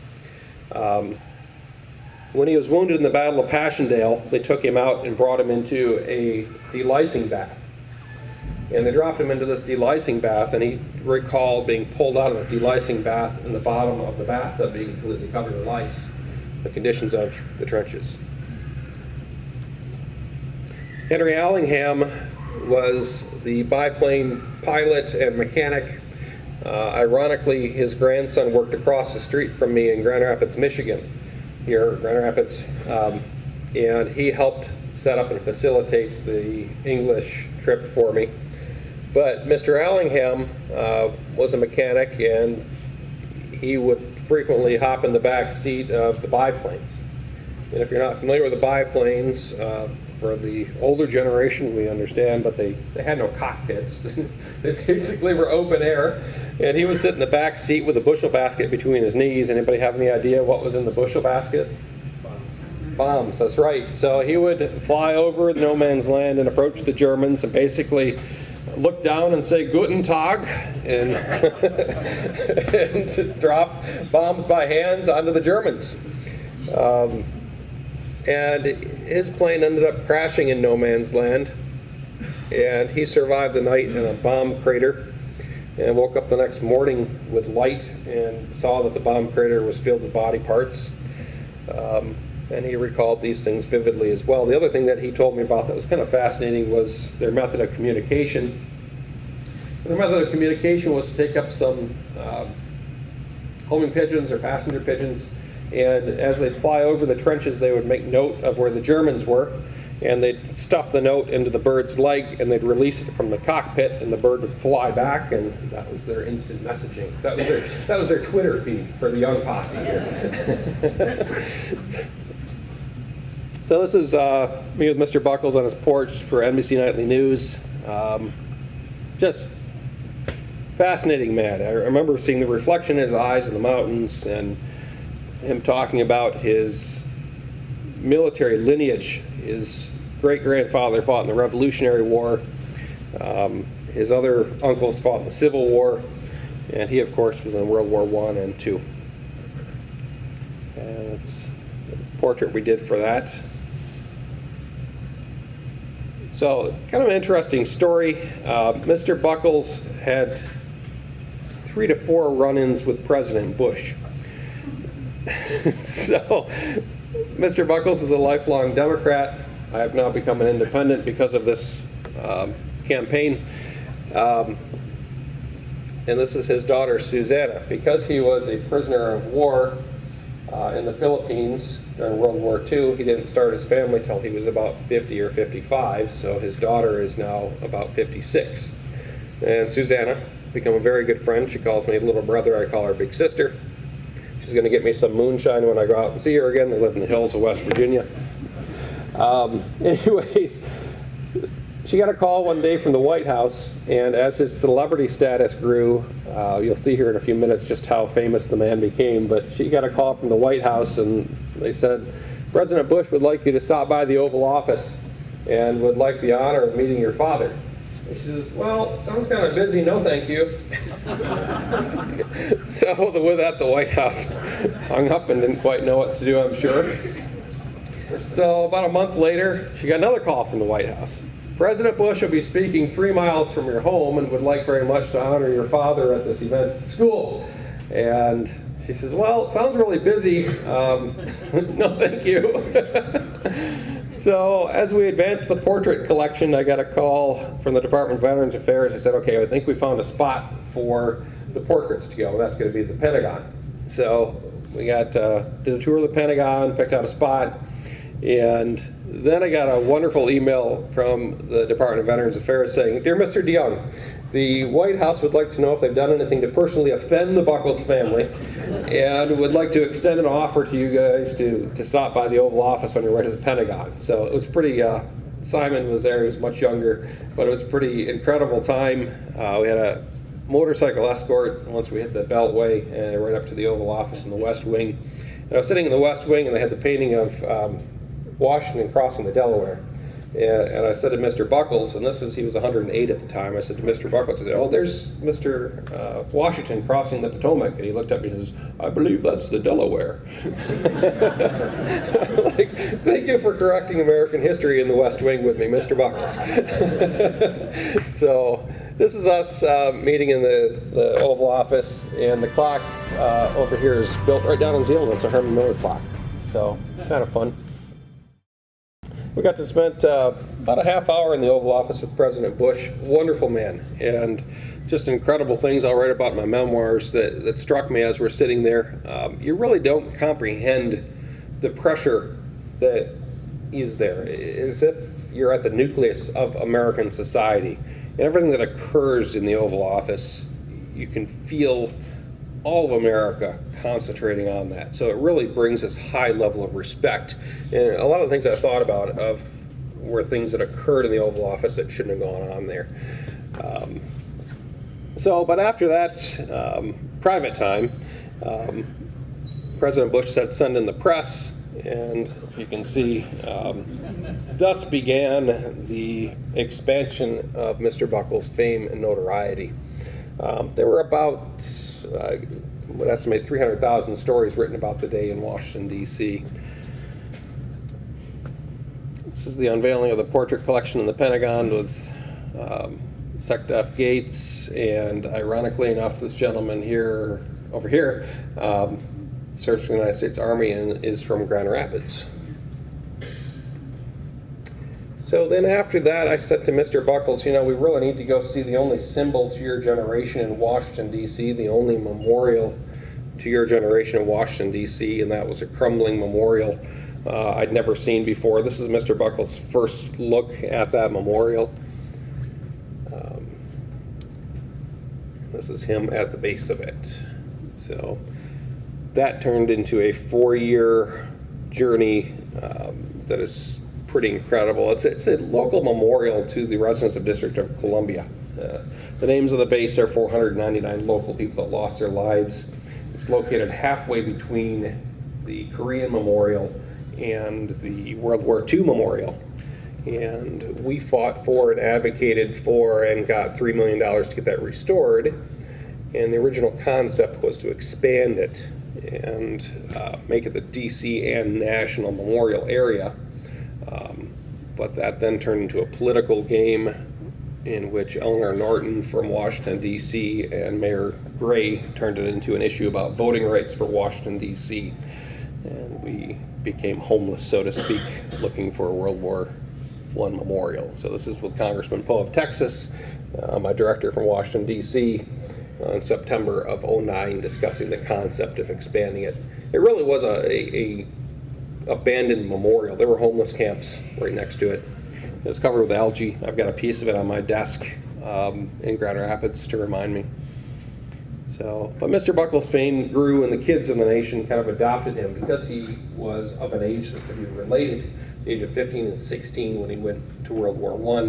When he was wounded in the Battle of Passchendaele, they took him out and brought him into a delicing bath. And they dropped him into this delicing bath, and he recalled being pulled out of the delicing bath in the bottom of the bathtub being completely covered in ice, the conditions of the trenches. Henry Allingham was the biplane pilot and mechanic. Ironically, his grandson worked across the street from me in Grand Rapids, Michigan, here, Grand Rapids, and he helped set up and facilitate the English trip for me. But Mr. Allingham was a mechanic, and he would frequently hop in the back seat of the biplanes. And if you're not familiar with the biplanes, for the older generation, we understand, but they had no cockpits. They basically were open air, and he would sit in the back seat with a bushel basket between his knees. Anybody have any idea what was in the bushel basket? Bombs, that's right. So he would fly over no man's land and approach the Germans and basically look down and say Guten Tag and, and drop bombs by hands onto the Germans. And his plane ended up crashing in no man's land, and he survived the night in a bomb crater and woke up the next morning with light and saw that the bomb crater was filled with body parts. And he recalled these things vividly as well. The other thing that he told me about that was kind of fascinating was their method of communication. And their method of communication was to take up some homing pigeons or passenger pigeons, and as they'd fly over the trenches, they would make note of where the Germans were, and they'd stuff the note into the bird's leg, and they'd release it from the cockpit, and the bird would fly back, and that was their instant messaging. That was their Twitter feed for the young posse. So this is me with Mr. Buckles on his porch for NBC Nightly News. Just fascinating man. I remember seeing the reflection in his eyes in the mountains and him talking about his military lineage. His great-grandfather fought in the Revolutionary War. His other uncles fought in the Civil War. And he, of course, was in World War I and II. And that's the portrait we did for that. So, kind of an interesting story. Mr. Buckles had 3 to 4 run-ins with President Bush. So, Mr. Buckles is a lifelong Democrat. I have now become an independent because of this campaign. And this is his daughter, Susanna. Because he was a prisoner of war in the Philippines during World War II, he didn't start his family till he was about 50 or 55, so his daughter is now about 56. And Susanna become a very good friend. She calls me little brother. I call her big sister. She's going to get me some moonshine when I go out and see her again. They live in the hills of West Virginia. Anyways, she got a call one day from the White House, and as his celebrity status grew, you'll see here in a few minutes just how famous the man became, but she got a call from the White House, and they said, President Bush would like you to stop by the Oval Office and would like the honor of meeting your father. And she says, well, sounds kind of busy, no thank you. So with that, the White House hung up and didn't quite know what to do, I'm sure. So about a month later, she got another call from the White House. President Bush will be speaking 3 miles from your home and would like very much to honor your father at this event at school. And she says, well, it sounds really busy. No, thank you. So as we advanced the portrait collection, I got a call from the Department of Veterans Affairs. They said, okay, I think we found a spot for the portraits to go. And that's going to be the Pentagon. So we got did a tour of the Pentagon, picked out a spot. And then I got a wonderful email from the Department of Veterans Affairs saying, Dear Mr. DeJonge, the White House would like to know if they've done anything to personally offend the Buckles family and would like to extend an offer to you guys to stop by the Oval Office on your way to the Pentagon. So it was pretty, Simon was there, he was much younger, but it was a pretty incredible time. We had a motorcycle escort once we hit the Beltway and right up to the Oval Office in the West Wing. And I was sitting in the West Wing and they had the painting of Washington crossing the Delaware. And I said to Mr. Buckles, and he was 108 at the time, I said to Mr. Buckles, I said, oh, there's Mr. Washington crossing the Potomac. And he looked up and he says, I believe that's the Delaware. Like, thank you for correcting American history in the West Wing with me, Mr. Buckles. So this is us meeting in the Oval Office, and the clock over here is built right down in Zealand. It's a Herman Miller clock. So kind of fun. We got to spend about a half hour in the Oval Office with President Bush. Wonderful man, and just incredible things I'll write about in my memoirs that struck me as we're sitting there. You really don't comprehend the pressure that is there. It's as if you're at the nucleus of American society. And everything that occurs in the Oval Office, you can feel all of America concentrating on that. So it really brings this high level of respect. And a lot of the things I thought about were things that occurred in the Oval Office that shouldn't have gone on there. But after that, private time, President Bush said send in the press, And if you can see, thus began the expansion of Mr. Buckles' fame and notoriety. There were about, I would estimate, 300,000 stories written about the day in Washington, D.C. This is the unveiling of the portrait collection in the Pentagon with Sect F. Gates, and ironically enough, this gentleman here, over here, serves for the United States Army and is from Grand Rapids. So then after that, I said to Mr. Buckles, you know, we really need to go see the only symbol to your generation in Washington, D.C., the only memorial to your generation in Washington, D.C., and that was a crumbling memorial I'd never seen before. This is Mr. Buckles' first look at that memorial. This is him at the base of it. So that turned into a 4-year journey that is pretty incredible. It's a local memorial to the residents of District of Columbia. The names of the base are 499 local people that lost their lives. It's located halfway between the Korean Memorial and the World War II Memorial. And we fought for and advocated for and got $3 million to get that restored. And the original concept was to expand it and make it the DC and national memorial area. But that then turned into a political game in which Eleanor Norton from Washington, D.C. and Mayor Gray turned it into an issue about voting rights for Washington, D.C. And we became homeless, so to speak, looking for a World War I memorial. So this is with Congressman Poe of Texas, my director from Washington, D.C., in September of '09, discussing the concept of expanding it. It really was a abandoned memorial. There were homeless camps right next to it. It was covered with algae. I've got a piece of it on my desk in Grand Rapids to remind me. So, but Mr. Buckles' fame grew, and the kids in the nation kind of adopted him because he was of an age that could be related, the age of 15 and 16 when he went to World War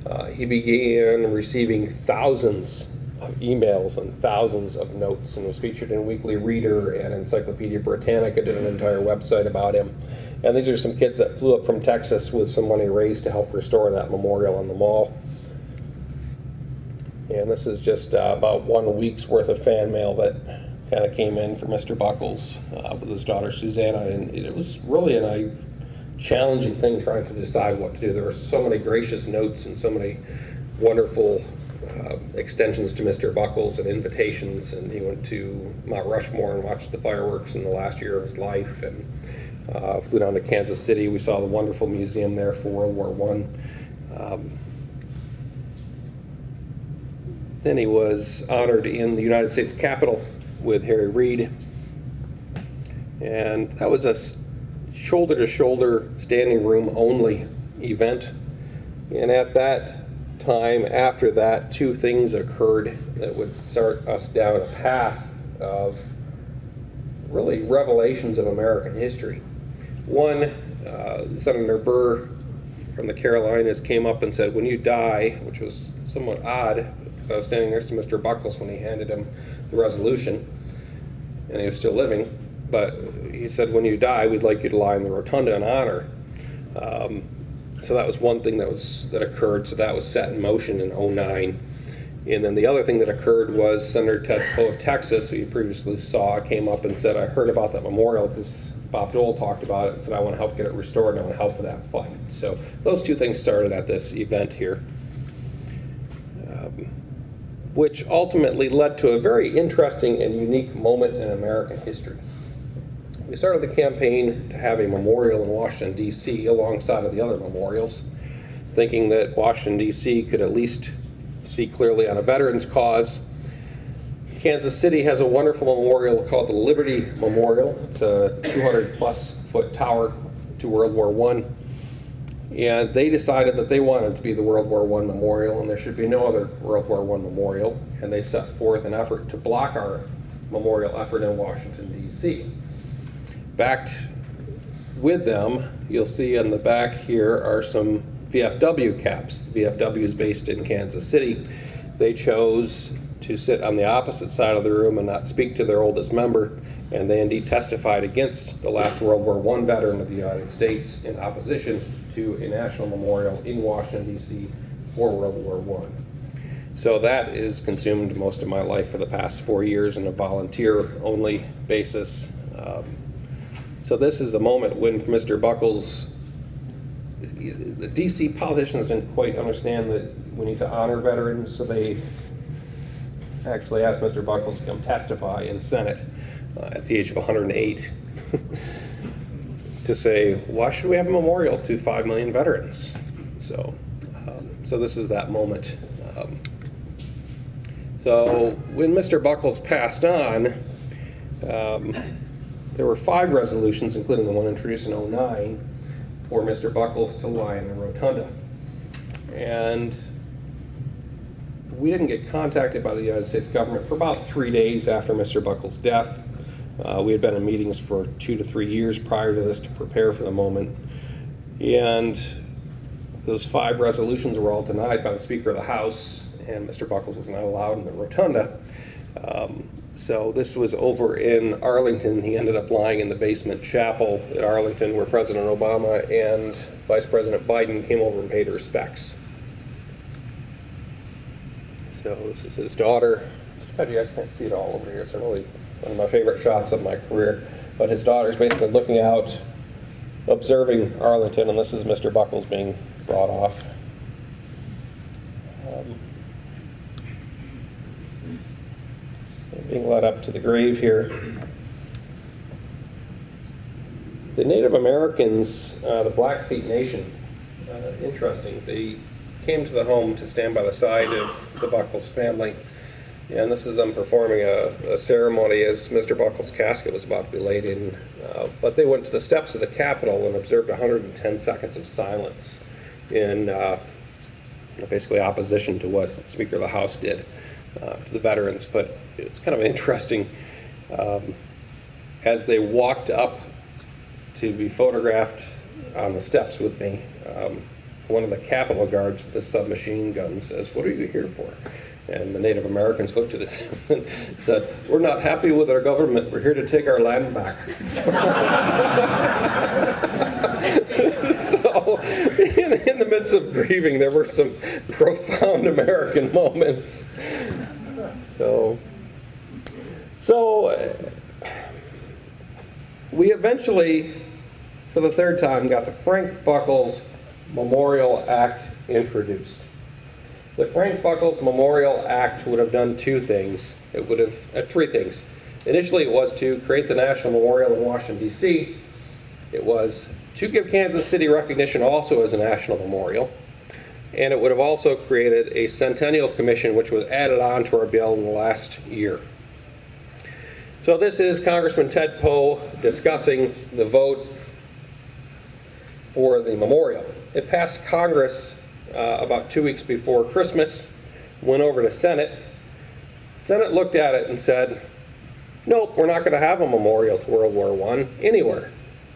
I. He began receiving thousands of emails and thousands of notes, and was featured in Weekly Reader and Encyclopedia Britannica did an entire website about him. And these are some kids that flew up from Texas with some money raised to help restore that memorial on the mall. And this is just about 1 week's worth of fan mail that kind of came in for Mr. Buckles with his daughter Susanna, and it was really a challenging thing trying to decide what to do. There were so many gracious notes and so many wonderful extensions to Mr. Buckles and invitations, and he went to Mount Rushmore and watched the fireworks in the last year of his life, and flew down to Kansas City. We saw the wonderful museum there for World War I. Then he was honored in the United States Capitol with Harry Reid, and that was a shoulder-to-shoulder, standing room only event. And at that time, after that, 2 things occurred that would start us down a path of really revelations of American history. One, Senator Burr from the Carolinas came up and said, when you die, which was somewhat odd, because I was standing next to Mr. Buckles when he handed him the resolution, and he was still living, but he said, when you die, we'd like you to lie in the rotunda in honor. So that was one thing that occurred, so that was set in motion in '09. And then the other thing that occurred was Senator Ted Poe of Texas, who you previously saw, came up and said, I heard about that memorial because Bob Dole talked about it and said, I want to help get it restored and I want to help with that fight. So those 2 things started at this event here, which ultimately led to a very interesting and unique moment in American history. We started the campaign to have a memorial in Washington, D.C. alongside of the other memorials, thinking that Washington, D.C. could at least see clearly on a veterans cause. Kansas City has a wonderful memorial called the Liberty Memorial. It's a 200-plus foot tower to World War I. And they decided that they wanted to be the World War I memorial, and there should be no other World War I memorial. And they set forth an effort to block our memorial effort in Washington, D.C. Backed with them, you'll see on the back here are some VFW caps. The VFW is based in Kansas City. They chose to sit on the opposite side of the room and not speak to their oldest member, and they indeed testified against the last World War I veteran of the United States in opposition to a national memorial in Washington, D.C. for World War I. So that is consumed most of my life for the past 4 years on a volunteer-only basis. So this is a moment when Mr. Buckles, the D.C. politicians didn't quite understand that we need to honor veterans, so they actually asked Mr. Buckles to come testify in the Senate at the age of 108 to say, why should we have a memorial to 5 million veterans? So this is that moment. So when Mr. Buckles passed on, there were 5 resolutions, including the one introduced in 2009, for Mr. Buckles to lie in the rotunda. And we didn't get contacted by the United States government for about 3 days after Mr. Buckles' death. We had been in meetings for 2 to 3 years prior to this to prepare for the moment. And those 5 resolutions were all denied by the Speaker of the House, and Mr. Buckles was not allowed in the rotunda. So this was over in Arlington. He ended up lying in the basement chapel at Arlington, where President Obama and Vice President Biden came over and paid respects. So this is his daughter. It's bad you guys can't see it all over here. It's really one of my favorite shots of my career. But his daughter's basically looking out, observing Arlington, and this is Mr. Buckles being brought off. Being led up to the grave here. The Native Americans, the Blackfeet Nation, interesting. They came to the home to stand by the side of the Buckles family, and this is them performing a ceremony as Mr. Buckles' casket was about to be laid in. But they went to the steps of the Capitol and observed 110 seconds of silence in basically opposition to what Speaker of the House did to the veterans. But it's kind of interesting, as they walked up to be photographed on the steps with me, one of the Capitol guards with the submachine gun says, "What are you here for?" And the Native Americans looked at it and said, "We're not happy with our government. We're here to take our land back." So in the midst of grieving, there were some profound American moments. So we eventually, for the 3rd time, got the Frank Buckles Memorial Act introduced. The Frank Buckles Memorial Act would have done 2 things. It would have 3 things. Initially, it was to create the National Memorial in Washington, D.C. It was to give Kansas City recognition also as a national memorial. And it would have also created a Centennial Commission, which was added on to our bill in the last year. So this is Congressman Ted Poe discussing the vote for the memorial. It passed Congress about 2 weeks before Christmas, went over to Senate. Senate looked at it and said, nope, we're not going to have a memorial to World War I anywhere.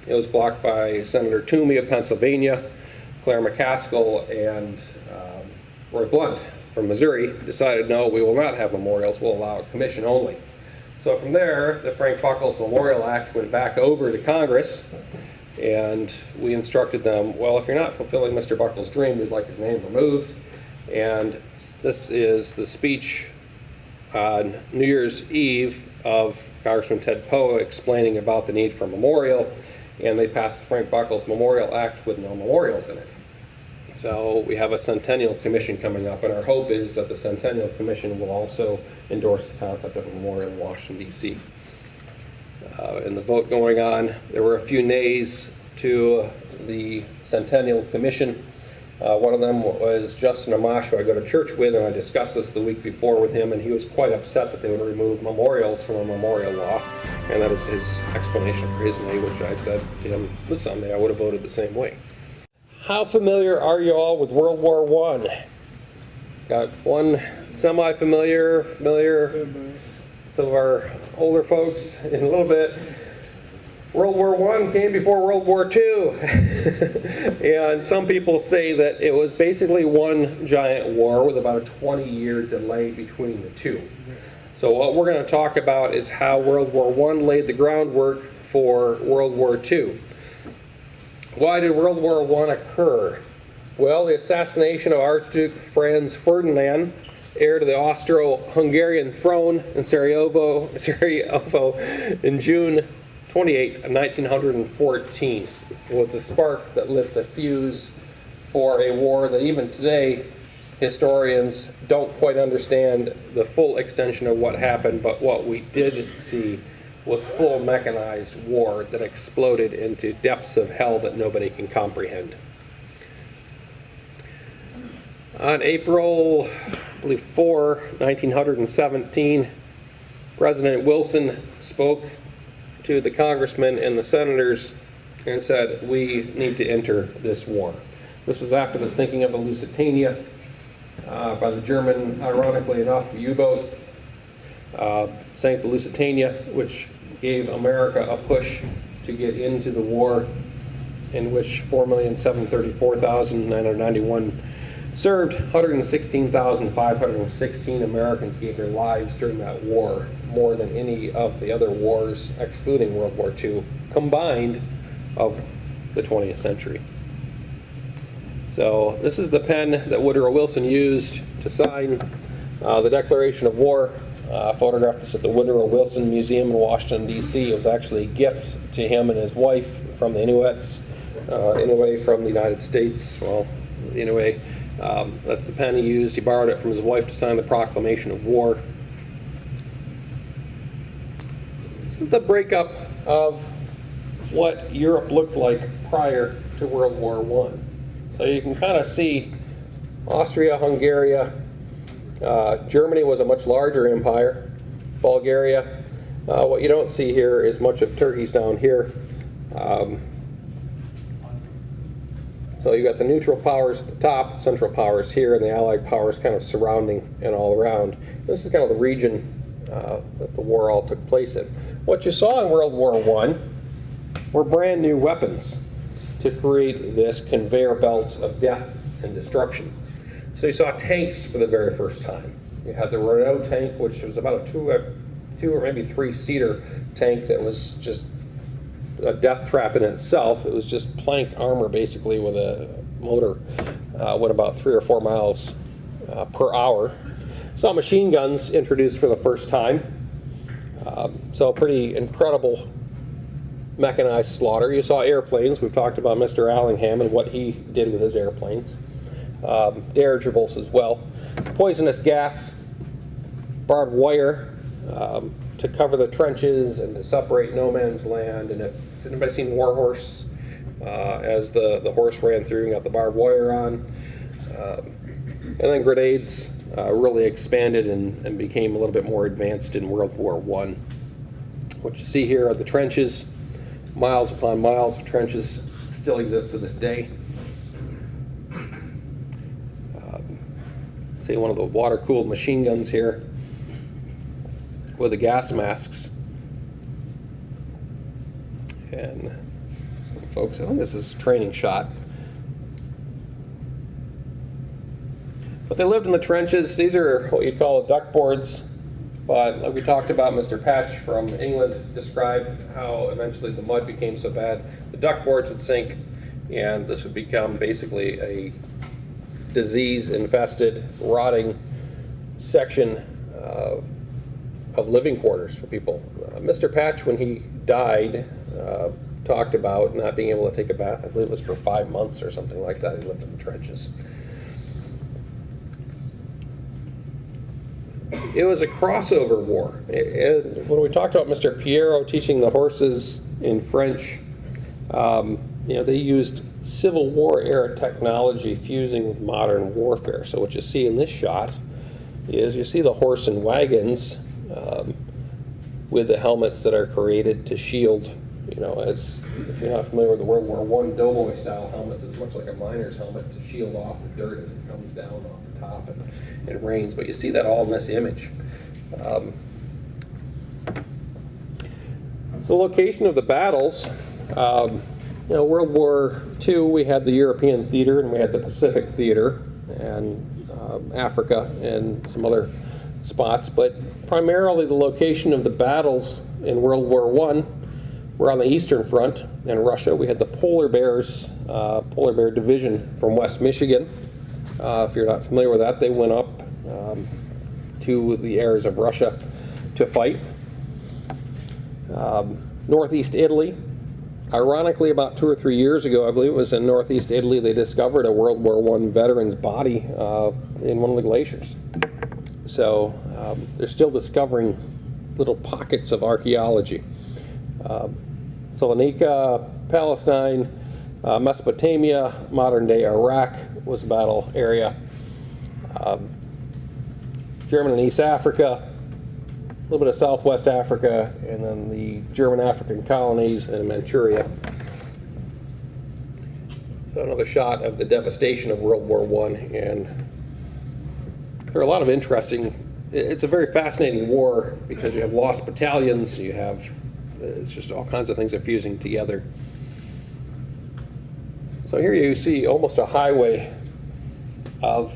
It was blocked by Senator Toomey of Pennsylvania, Claire McCaskill, and Roy Blunt from Missouri decided, no, we will not have memorials, we'll allow a commission only. So from there, the Frank Buckles Memorial Act went back over to Congress, and we instructed them, well, if you're not fulfilling Mr. Buckles' dream, we'd like his name removed. And this is the speech on New Year's Eve of Congressman Ted Poe explaining about the need for a memorial, and they passed the Frank Buckles Memorial Act with no memorials in it. So we have a Centennial Commission coming up, and our hope is that the Centennial Commission will also endorse the concept of a memorial in Washington, D.C. In the vote going on, there were a few nays to the Centennial Commission. One of them was Justin Amash, who I go to church with, and I discussed this the week before with him, and he was quite upset that they would remove memorials from a memorial law, and that was his explanation for his nay, which I said to him this Sunday I would have voted the same way. How familiar are you all with World War I? Got one semi-familiar, familiar, some of our older folks in a little bit. World War I came before World War II. And some people say that it was basically one giant war with about a 20-year delay between the two. So what we're going to talk about is how World War I laid the groundwork for World War II. Why did World War I occur? Well, the assassination of Archduke Franz Ferdinand, heir to the Austro-Hungarian throne in Sarajevo in June 28, 1914, was the spark that lit the fuse for a war that even today historians don't quite understand the full extension of what happened, but what we did see was full mechanized war that exploded into depths of hell that nobody can comprehend. On April, I believe 4, 1917, President Wilson spoke to the congressmen and the senators and said, we need to enter this war. This was after the sinking of the Lusitania by the German, ironically enough, U-boat sank the Lusitania, which gave America a push to get into the war, in which 4,734,991 served. 116,516 Americans gave their lives during that war, more than any of the other wars, excluding World War II, combined of the 20th century. So this is the pen that Woodrow Wilson used to sign the Declaration of War. Photographed this at the Woodrow Wilson Museum in Washington, D.C. It was actually a gift to him and his wife from the Inuits, Inuit from the United States. Well, anyway, that's the pen he used. He borrowed it from his wife to sign the Proclamation of War. This is the breakup of what Europe looked like prior to World War I. So you can kind of see Austria-Hungary. Germany was a much larger empire. Bulgaria. What you don't see here is much of Turkey's down here. So you got the neutral powers at the top, the Central Powers here, and the Allied powers kind of surrounding and all around. This is kind of the region that the war all took place in. What you saw in World War I were brand new weapons to create this conveyor belt of death and destruction. So you saw tanks for the very first time. You had the Renault tank, which was about a two or maybe three-seater tank that was just a death trap in itself. It was just plank armor, basically, with a motor. Went about 3 or 4 miles per hour. Saw machine guns introduced for the first time. So a pretty incredible mechanized slaughter. You saw airplanes. We've talked about Mr. Allingham and what he did with his airplanes. Dirigibles as well. Poisonous gas, barbed wire to cover the trenches and to separate no man's land. And if anybody seen War Horse, as the horse ran through and got the barbed wire on. And then grenades really expanded and became a little bit more advanced in World War I. What you see here are the trenches. Miles upon miles of trenches still exist to this day. See one of the water-cooled machine guns here with the gas masks. And some folks, I think this is a training shot. But they lived in the trenches. These are what you'd call duck boards. But like we talked about, Mr. Patch from England described how eventually the mud became so bad, the duck boards would sink, and this would become basically a disease-infested, rotting section of living quarters for people. Mr. Patch, when he died, talked about not being able to take a bath. I believe it was for 5 months or something like that. He lived in the trenches. It was a crossover war. When we talked about Mr. Piero teaching the horses in French, they used Civil War era technology fusing with modern warfare. So what you see in this shot is you see the horse and wagons with the helmets that are created to shield. As if you're not familiar with the World War I doughboy style helmets, it's much like a miner's helmet to shield off the dirt as it comes down off the top and it rains. But you see that all in this image. So location of the battles, World War II, we had the European theater and we had the Pacific theater and Africa and some other spots, but primarily the location of the battles in World War I were on the Eastern Front in Russia. We had the Polar Bear Division from West Michigan. If you're not familiar with that, they went up to the areas of Russia to fight. Northeast Italy. Ironically, about 2 or 3 years ago, I believe it was in Northeast Italy, they discovered a World War I veteran's body in one of the glaciers. So they're still discovering little pockets of archaeology. Salonika, Palestine, Mesopotamia, modern-day Iraq was a battle area. German and East Africa, a little bit of Southwest Africa, and then the German African colonies and Manchuria. So another shot of the devastation of World War I, and there are a lot of interesting, it's a very fascinating war because you have lost battalions, you have, it's just all kinds of things are fusing together. So here you see almost a highway of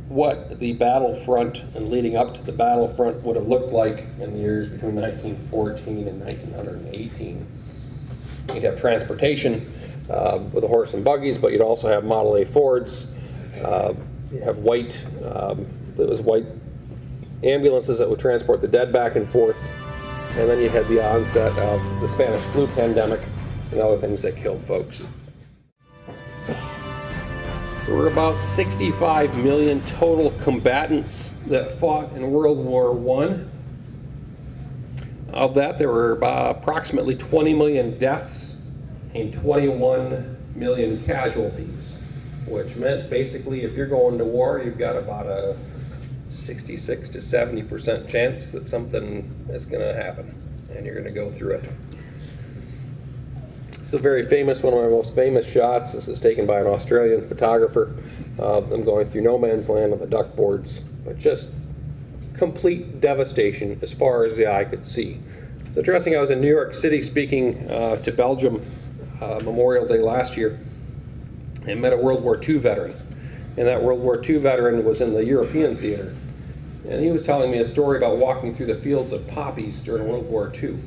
what the battlefront and leading up to the battlefront would have looked like in the years between 1914 and 1918. You'd have transportation with the horse and buggies, but you'd also have Model A Fords. You'd have white ambulances that would transport the dead back and forth. And then you had the onset of the Spanish flu pandemic and other things that killed folks. There were about 65 million total combatants that fought in World War I. Of that, there were approximately 20 million deaths and 21 million casualties, which meant basically if you're going to war, you've got about a 66 to 70% chance that something is going to happen and you're going to go through it. It's a very famous, one of my most famous shots. This is taken by an Australian photographer of them going through no man's land on the duck boards, but just complete devastation as far as the eye could see. It's interesting, I was in New York City speaking to Belgium Memorial Day last year and met a World War II veteran. And that World War II veteran was in the European theater. And he was telling me a story about walking through the fields of poppies during World War II.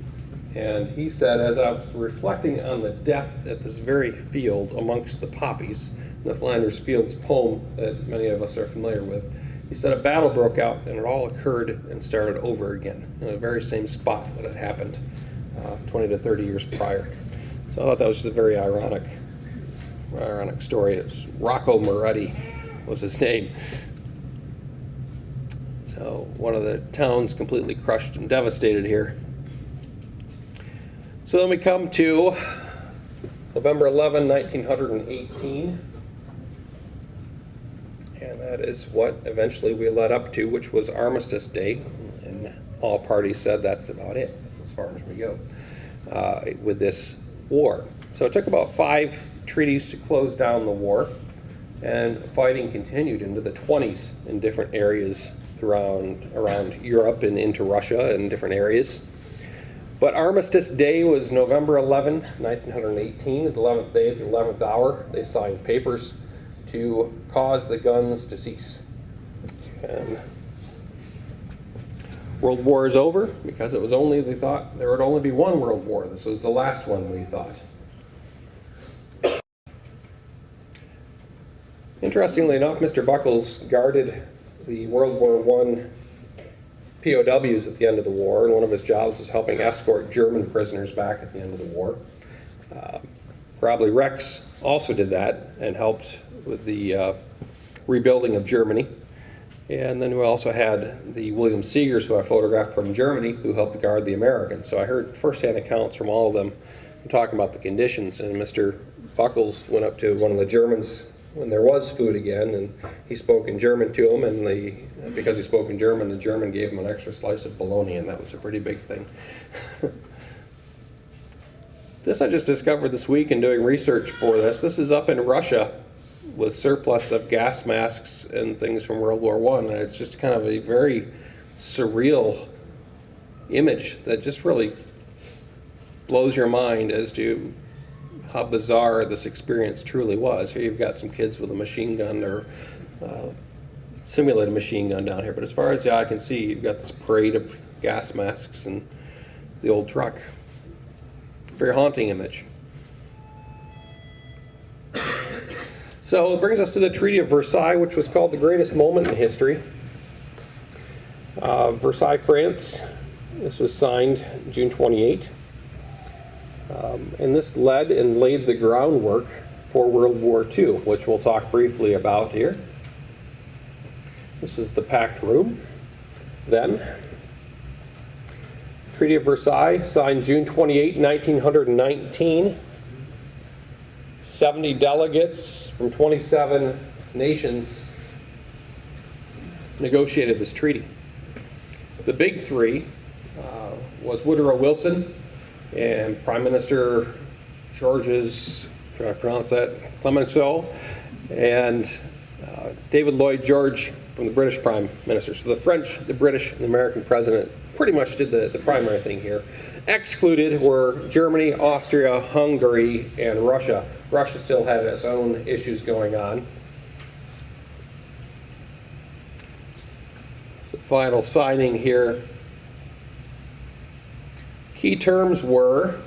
And he said, as I was reflecting on the death at this very field amongst the poppies, the Flanders Fields poem that many of us are familiar with, he said a battle broke out and it all occurred and started over again in the very same spot that had happened 20 to 30 years prior. So I thought that was just a very ironic story. It's Rocco Moretti was his name. So one of the towns completely crushed and devastated here. So then we come to November 11, 1918, and that is what eventually we led up to, which was Armistice Day, and all parties said that's about it. That's as far as we go with this war. So it took about 5 treaties to close down the war, and fighting continued into the 20s in different areas around Europe and into Russia and different areas. But Armistice Day was November 11, 1918, the 11th day, the 11th hour. They signed papers to cause the guns to cease. And World War is over because it was only, they thought there would only be one World War. This was the last one, we thought. Interestingly enough, Mr. Buckles guarded the World War I POWs at the end of the war, and one of his jobs was helping escort German prisoners back at the end of the war. Probably Rex also did that and helped with the rebuilding of Germany. And then we also had the William Seegers, who I photographed from Germany, who helped guard the Americans. So I heard firsthand accounts from all of them talking about the conditions, and Mr. Buckles went up to one of the Germans when there was food again, and he spoke in German to him, and because he spoke in German, the German gave him an extra slice of bologna, and that was a pretty big thing. This I just discovered this week in doing research for this. This is up in Russia with surplus of gas masks and things from World War I, and it's just kind of a very surreal image that just really blows your mind as to how bizarre this experience truly was. Here you've got some kids with a machine gun or simulated machine gun down here, but as far as the eye can see, you've got this parade of gas masks and the old truck. Very haunting image. So it brings us to the Treaty of Versailles, which was called the greatest moment in history. Versailles, France. This was signed June 28. And this led and laid the groundwork for World War II, which we'll talk briefly about here. This is the packed room. Then, Treaty of Versailles, signed June 28, 1919. 70 delegates from 27 nations negotiated this treaty. The big three was Woodrow Wilson and Prime Minister Georges, trying to pronounce that, Clemenceau, and David Lloyd George from the British Prime Minister. So the French, the British, and the American president pretty much did the primary thing here. Excluded were Germany, Austria, Hungary, and Russia. Russia still had its own issues going on. The final signing here. Key terms were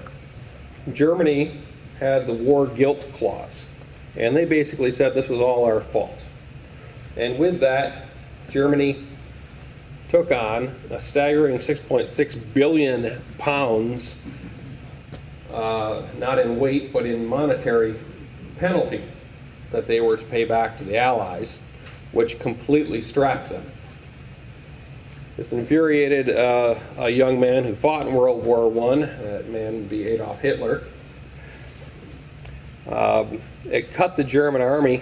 Germany had the war guilt clause, and they basically said this was all our fault. And with that, Germany took on a staggering 6.6 billion pounds, not in weight, but in monetary penalty that they were to pay back to the Allies, which completely strapped them. This infuriated a young man who fought in World War I. That man would be Adolf Hitler. It cut the German army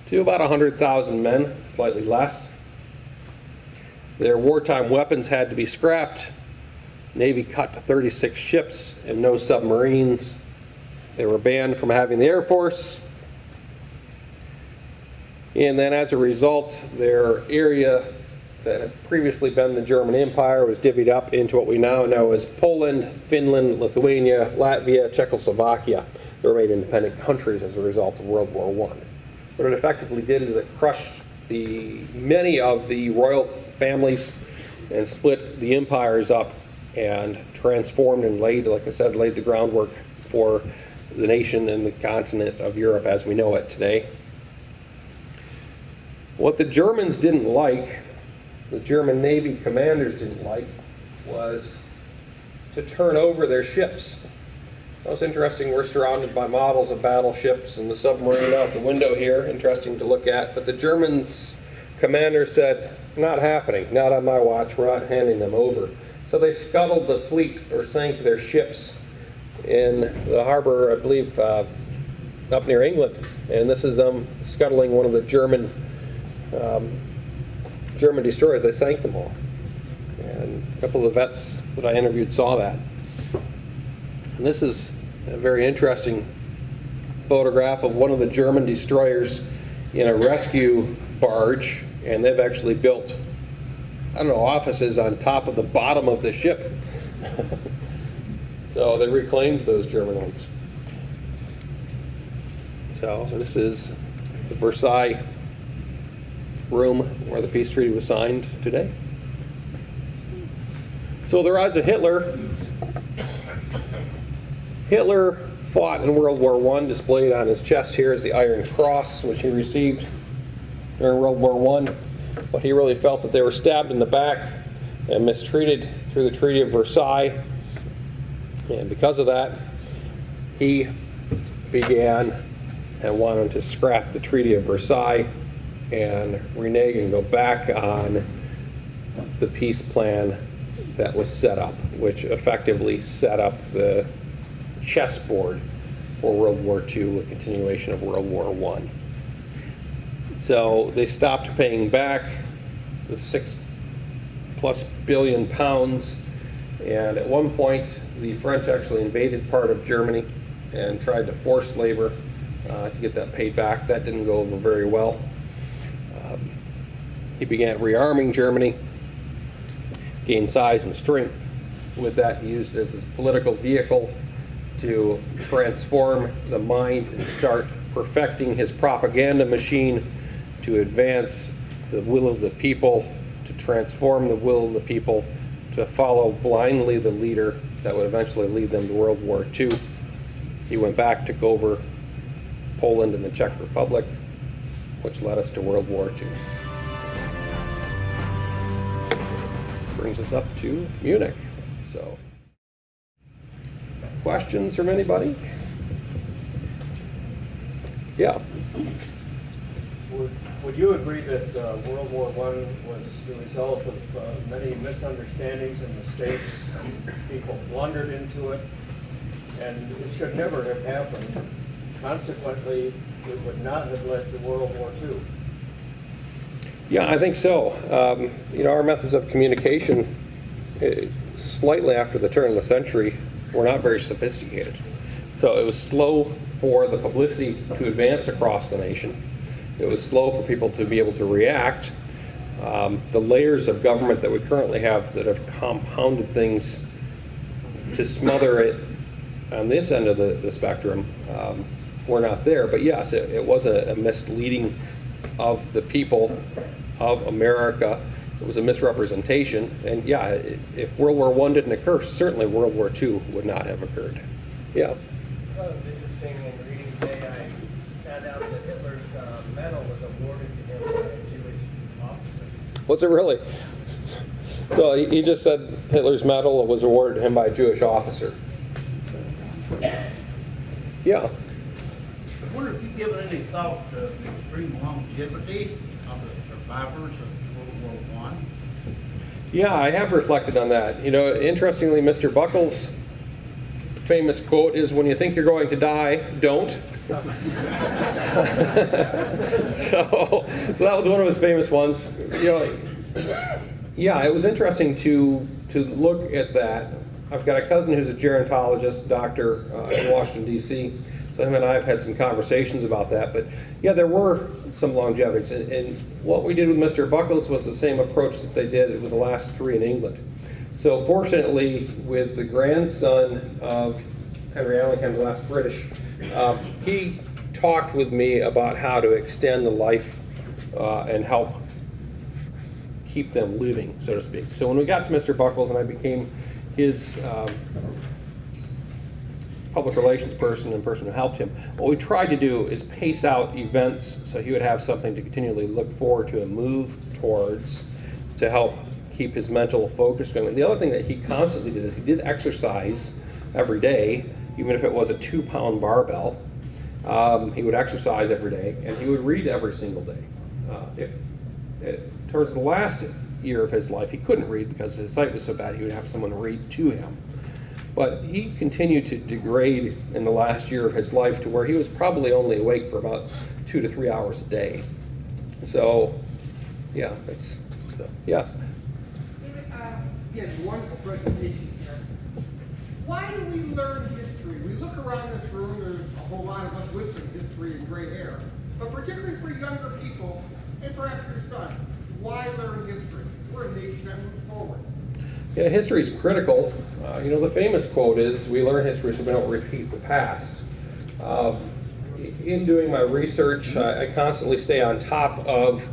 to about 100,000 men, slightly less. Their wartime weapons had to be scrapped. Navy cut to 36 ships and no submarines. They were banned from having the Air Force. And then as a result, their area that had previously been the German Empire was divvied up into what we now know as Poland, Finland, Lithuania, Latvia, Czechoslovakia. They were made independent countries as a result of World War I. What it effectively did is it crushed many of the royal families and split the empires up and transformed and laid, like I said, laid the groundwork for the nation and the continent of Europe as we know it today. What the Germans didn't like, the German Navy commanders didn't like, was to turn over their ships. That was interesting. We're surrounded by models of battleships and the submarine out the window here, interesting to look at. But the Germans commander said, not happening, not on my watch, we're not handing them over. So they scuttled the fleet, or sank their ships in the harbor, I believe, up near England. And this is them scuttling one of the German destroyers. They sank them all. And a couple of the vets that I interviewed saw that. And this is a very interesting photograph of one of the German destroyers in a rescue barge, and they've actually built, I don't know, offices on top of the bottom of the ship. So they reclaimed those German ones. So this is the Versailles room where the peace treaty was signed today. So the rise of Hitler. Hitler fought in World War I. Displayed on his chest here is the Iron Cross, which he received during World War I. But he really felt that they were stabbed in the back and mistreated through the Treaty of Versailles. And because of that, he began and wanted to scrap the Treaty of Versailles and renege and go back on the peace plan that was set up, which effectively set up the chessboard for World War II, a continuation of World War I. So they stopped paying back the 6+ billion pounds, and at one point the French actually invaded part of Germany and tried to force labor to get that paid back. That didn't go over very well. He began rearming Germany, gained size and strength, with that. He used it as his political vehicle to transform the mind and start perfecting his propaganda machine to advance the will of the people, to transform the will of the people, to follow blindly the leader that would eventually lead them to World War II. He went back, took over Poland and the Czech Republic, which led us to World War II. Brings us up to Munich. So, questions from anybody? Yeah. Would you agree that World War I was the result of many misunderstandings and mistakes? People blundered into it, and it should never have happened. Consequently, it would not have led to World War II. Yeah, I think so. Our methods of communication, slightly after the turn of the century, were not very sophisticated. So it was slow for the publicity to advance across the nation. It was slow for people to be able to react. The layers of government that we currently have that have compounded things to smother it on this end of the spectrum were not there. But yes, it was a misleading of the people of America. It was a misrepresentation. And yeah, if World War I didn't occur, certainly World War II would not have occurred. Yeah. Well, it was interesting in reading today, I found out that Hitler's medal was awarded to him by a Jewish officer. Was it really? So he just said Hitler's medal was awarded to him by a Jewish officer. Yeah. I wonder if you've given any thought to the extreme longevity of the survivors of World War I? Yeah, I have reflected on that. Interestingly, Mr. Buckles' famous quote is, "When you think you're going to die, don't." so that was one of his famous ones. Yeah, it was interesting to look at that. I've got a cousin who's a gerontologist, doctor in Washington, D.C., so him and I have had some conversations about that. But yeah, there were some longevities. And what we did with Mr. Buckles was the same approach that they did with the last three in England. So fortunately, with the grandson of Henry Allingham, the last British, he talked with me about how to extend the life and help keep them living, so to speak. So when we got to Mr. Buckles and I became his public relations person and person who helped him, what we tried to do is pace out events so he would have something to continually look forward to and move towards to help keep his mental focus going. And the other thing that he constantly did is he did exercise every day, even if it was a 2-pound barbell. He would exercise every day, and he would read every single day. Towards the last year of his life, he couldn't read because his sight was so bad he would have someone read to him. But he continued to degrade in the last year of his life to where he was probably only awake for about 2 to 3 hours a day. So, yeah, yes. Again, wonderful presentation here. Why do we learn history? We look around this room, there's a whole lot of us with some history and gray hair. But particularly for younger people, and perhaps your son, why learn history? We're a nation that moves forward. Yeah, history is critical. The famous quote is, "We learn history so we don't repeat the past." In doing my research, I constantly stay on top of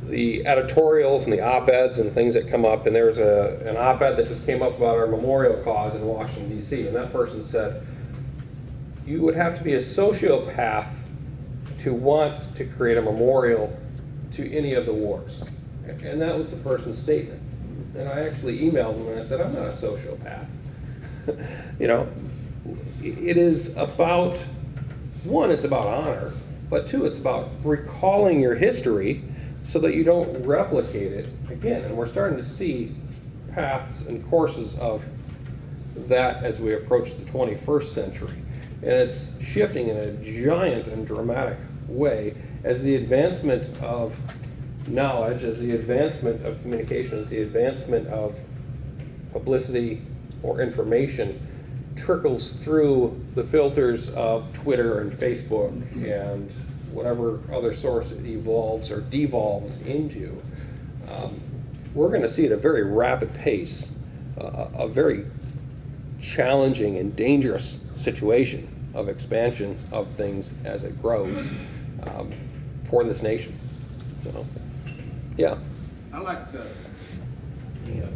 the editorials and the op-eds and things that come up. And there's an op-ed that just came up about our memorial cause in Washington, D.C. And that person said, "You would have to be a sociopath to want to create a memorial to any of the wars." And that was the person's statement. And I actually emailed him and I said, "I'm not a sociopath." It is about, one, it's about honor, but two, it's about recalling your history so that you don't replicate it again. And we're starting to see paths and courses of that as we approach the 21st century. And it's shifting in a giant and dramatic way as the advancement of knowledge, as the advancement of communication, as the advancement of publicity or information trickles through the filters of Twitter and Facebook and whatever other source it evolves or devolves into. We're going to see at a very rapid pace a very challenging and dangerous situation of expansion of things as it grows for this nation. So, yeah. I like the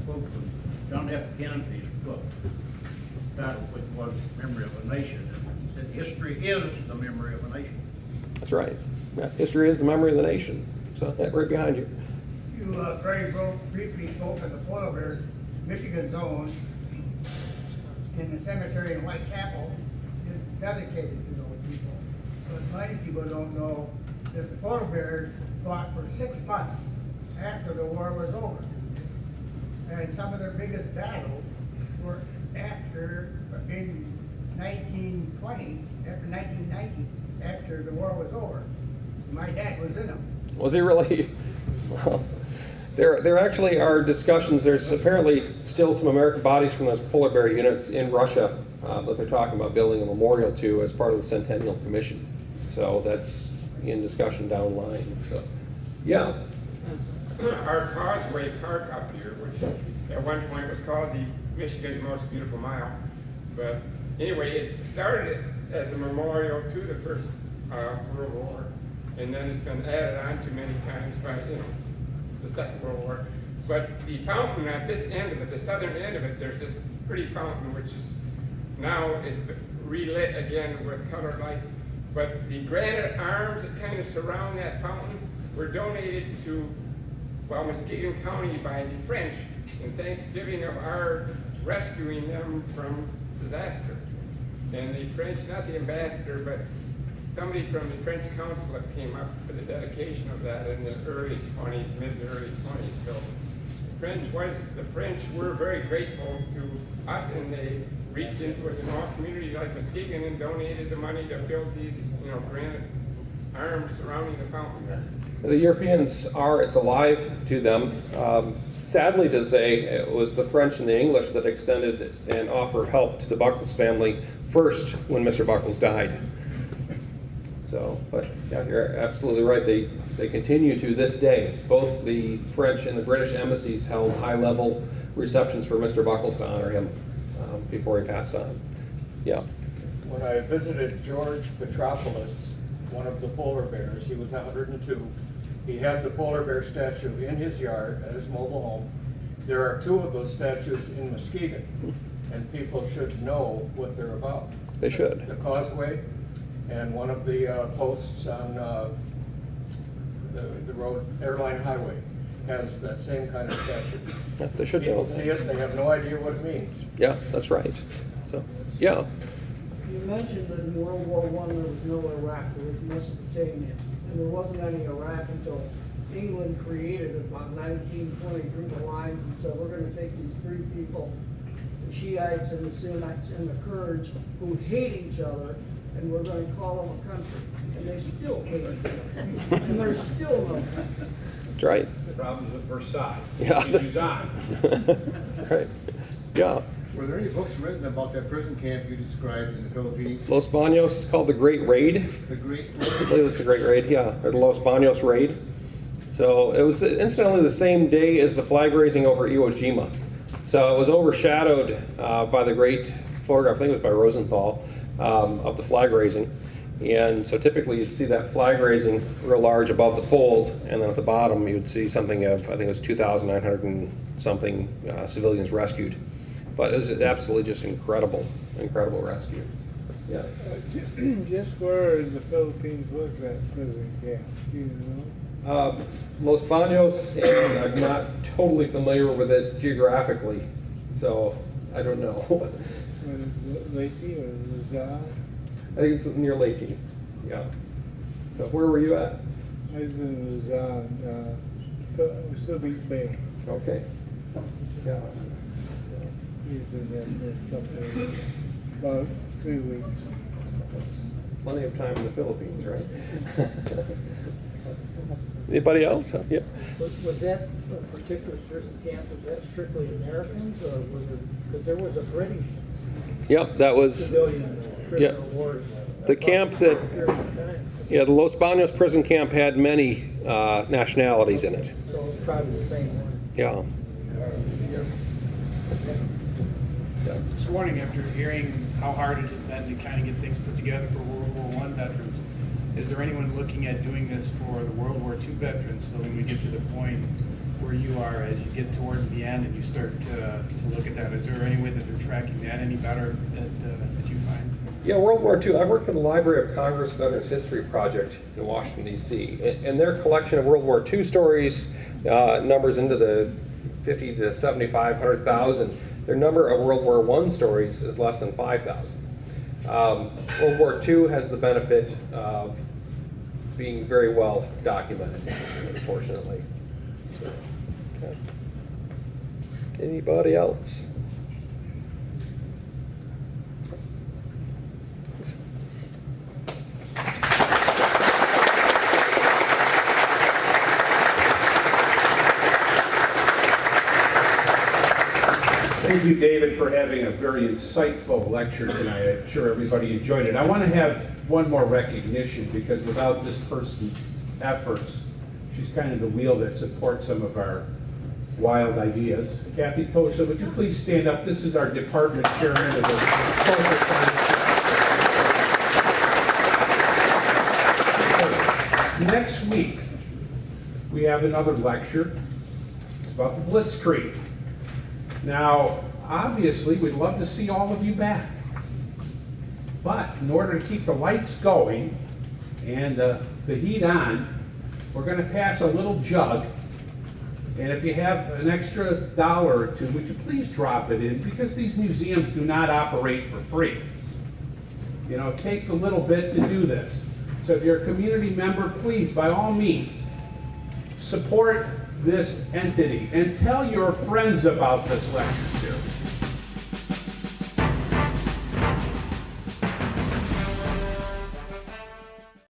quote from John F. Kennedy's book, titled which was Memory of a Nation. He said, history is the memory of a nation. That's right. Yeah, history is the memory of the nation. So, right behind you. You very briefly spoke of the polar bears, Michigan's own, in the cemetery in Whitechapel is dedicated to those people. But many people don't know that the polar bears fought for 6 months after the war was over. And some of their biggest battles were in 1920, after 1990, after the war was over. My dad was in them. Was he really? Well, there actually are discussions. There's apparently still some American bodies from those polar bear units in Russia that they're talking about building a memorial to as part of the Centennial Commission. So that's in discussion down the line. So, yeah. Our Causeway Park up here, which at one point was called the Michigan's Most Beautiful Mile. But anyway, it started as a memorial to the First World War, and then it's been added on to many times by, the Second World War. But the fountain at this end of it, the southern end of it, there's this pretty fountain which is now relit again with colored lights. But the granite arms that kind of surround that fountain were donated to, Muskegon County by the French in thanksgiving of our rescuing them from disaster. And the French, not the ambassador, but somebody from the French consulate came up for the dedication of that in the early 20s, mid to early 20s. So the French were very grateful to us, and they reached into a small community like Muskegon and donated the money to build these, granite arms surrounding the fountain there. The Europeans it's alive to them. Sadly to say, it was the French and the English that extended and offered help to the Buckles family first when Mr. Buckles died. So, but yeah, you're absolutely right. They continue to this day. Both the French and the British embassies held high-level receptions for Mr. Buckles to honor him before he passed on. Yeah. When I visited George Petropoulos, one of the polar bears, he was 102. He had the polar bear statue in his yard at his mobile home. There are 2 of those statues in Muskegon, and people should know what they're about. They should. The Causeway and one of the posts on the road, Airline Highway, has that same kind of statue. Yeah, they should People know. see it, they have no idea what it means. Yeah, that's right. So, yeah. You mentioned that in World War I there was no Iraq, there was Mesopotamia, and there wasn't any Iraq until England created it about 1920, drew the line and said, we're going to take these 3 people, the Shiites and the Sunnites and the Kurds, who hate each other, and we're going to call them a country. And they still hate each other. And there's still no country. That's right. The problems with Versailles. Yeah. Continues on. That's right. Yeah. Were there any books written about that prison camp you described in the Philippines? Los Baños is called the Great Raid. The Great I believe it's the Great Raid, yeah, or the Los Baños Raid. So it was incidentally the same day as the flag raising over Iwo Jima. So it was overshadowed by the great photograph, I think it was by Rosenthal, of the flag raising. And so typically you'd see that flag raising real large above the fold, and then at the bottom you'd see something of, I think it was 2,900 and something civilians rescued. But it was absolutely just incredible rescue. Yeah. Just where in the Philippines was that prison camp? Do you know? Los Baños, and I'm not totally familiar with it geographically, so I don't know. Was it Leakey or Versailles? I think it's near Leakey. Yeah. So where were you at? I was in Versailles, Subic Bay. Okay. Yeah. He was in there for something, about 3 weeks. Plenty of time in the Philippines, right? Anybody else? Yeah. Was that particular prison camp, was that strictly Americans, or was it, because there was a British Yep, that was, civilian prisoner of war? the camp that, yeah, the Los Baños prison camp had many nationalities in it. So it's probably the same one. Yeah. This morning, after hearing how hard it has been to kind of get things put together for World War I veterans, is there anyone looking at doing this for the World War II veterans, so when we get to the point where you are, as you get towards the end and you start to look at that, is there any way that they're tracking that any better that you find? Yeah, World War II. I worked with the Library of Congress Veterans History Project in Washington, D.C., and their collection of World War II stories numbers into the 50 to 75, 100,000. Their number of World War I stories is less than 5,000. World War II has the benefit of being very well documented, unfortunately. Okay. Anybody else? Thank you, David, for having a very insightful lecture tonight. I'm sure everybody enjoyed it. I want to have one more recognition, because without this person's efforts, she's kind of the wheel that supports some of our wild ideas. Kathy Posa, would you please stand up? This is our department chairman of the Social Science. Next week, we have another lecture. It's about the Blitzkrieg. Now, obviously, we'd love to see all of you back. But in order to keep the lights going and the heat on, we're going to pass a little jug. And if you have an extra $1 or $2, would you please drop it in? Because these museums do not operate for free. You know, it takes a little bit to do this. So if you're a community member, please, by all means, support this entity and tell your friends about this lecture series.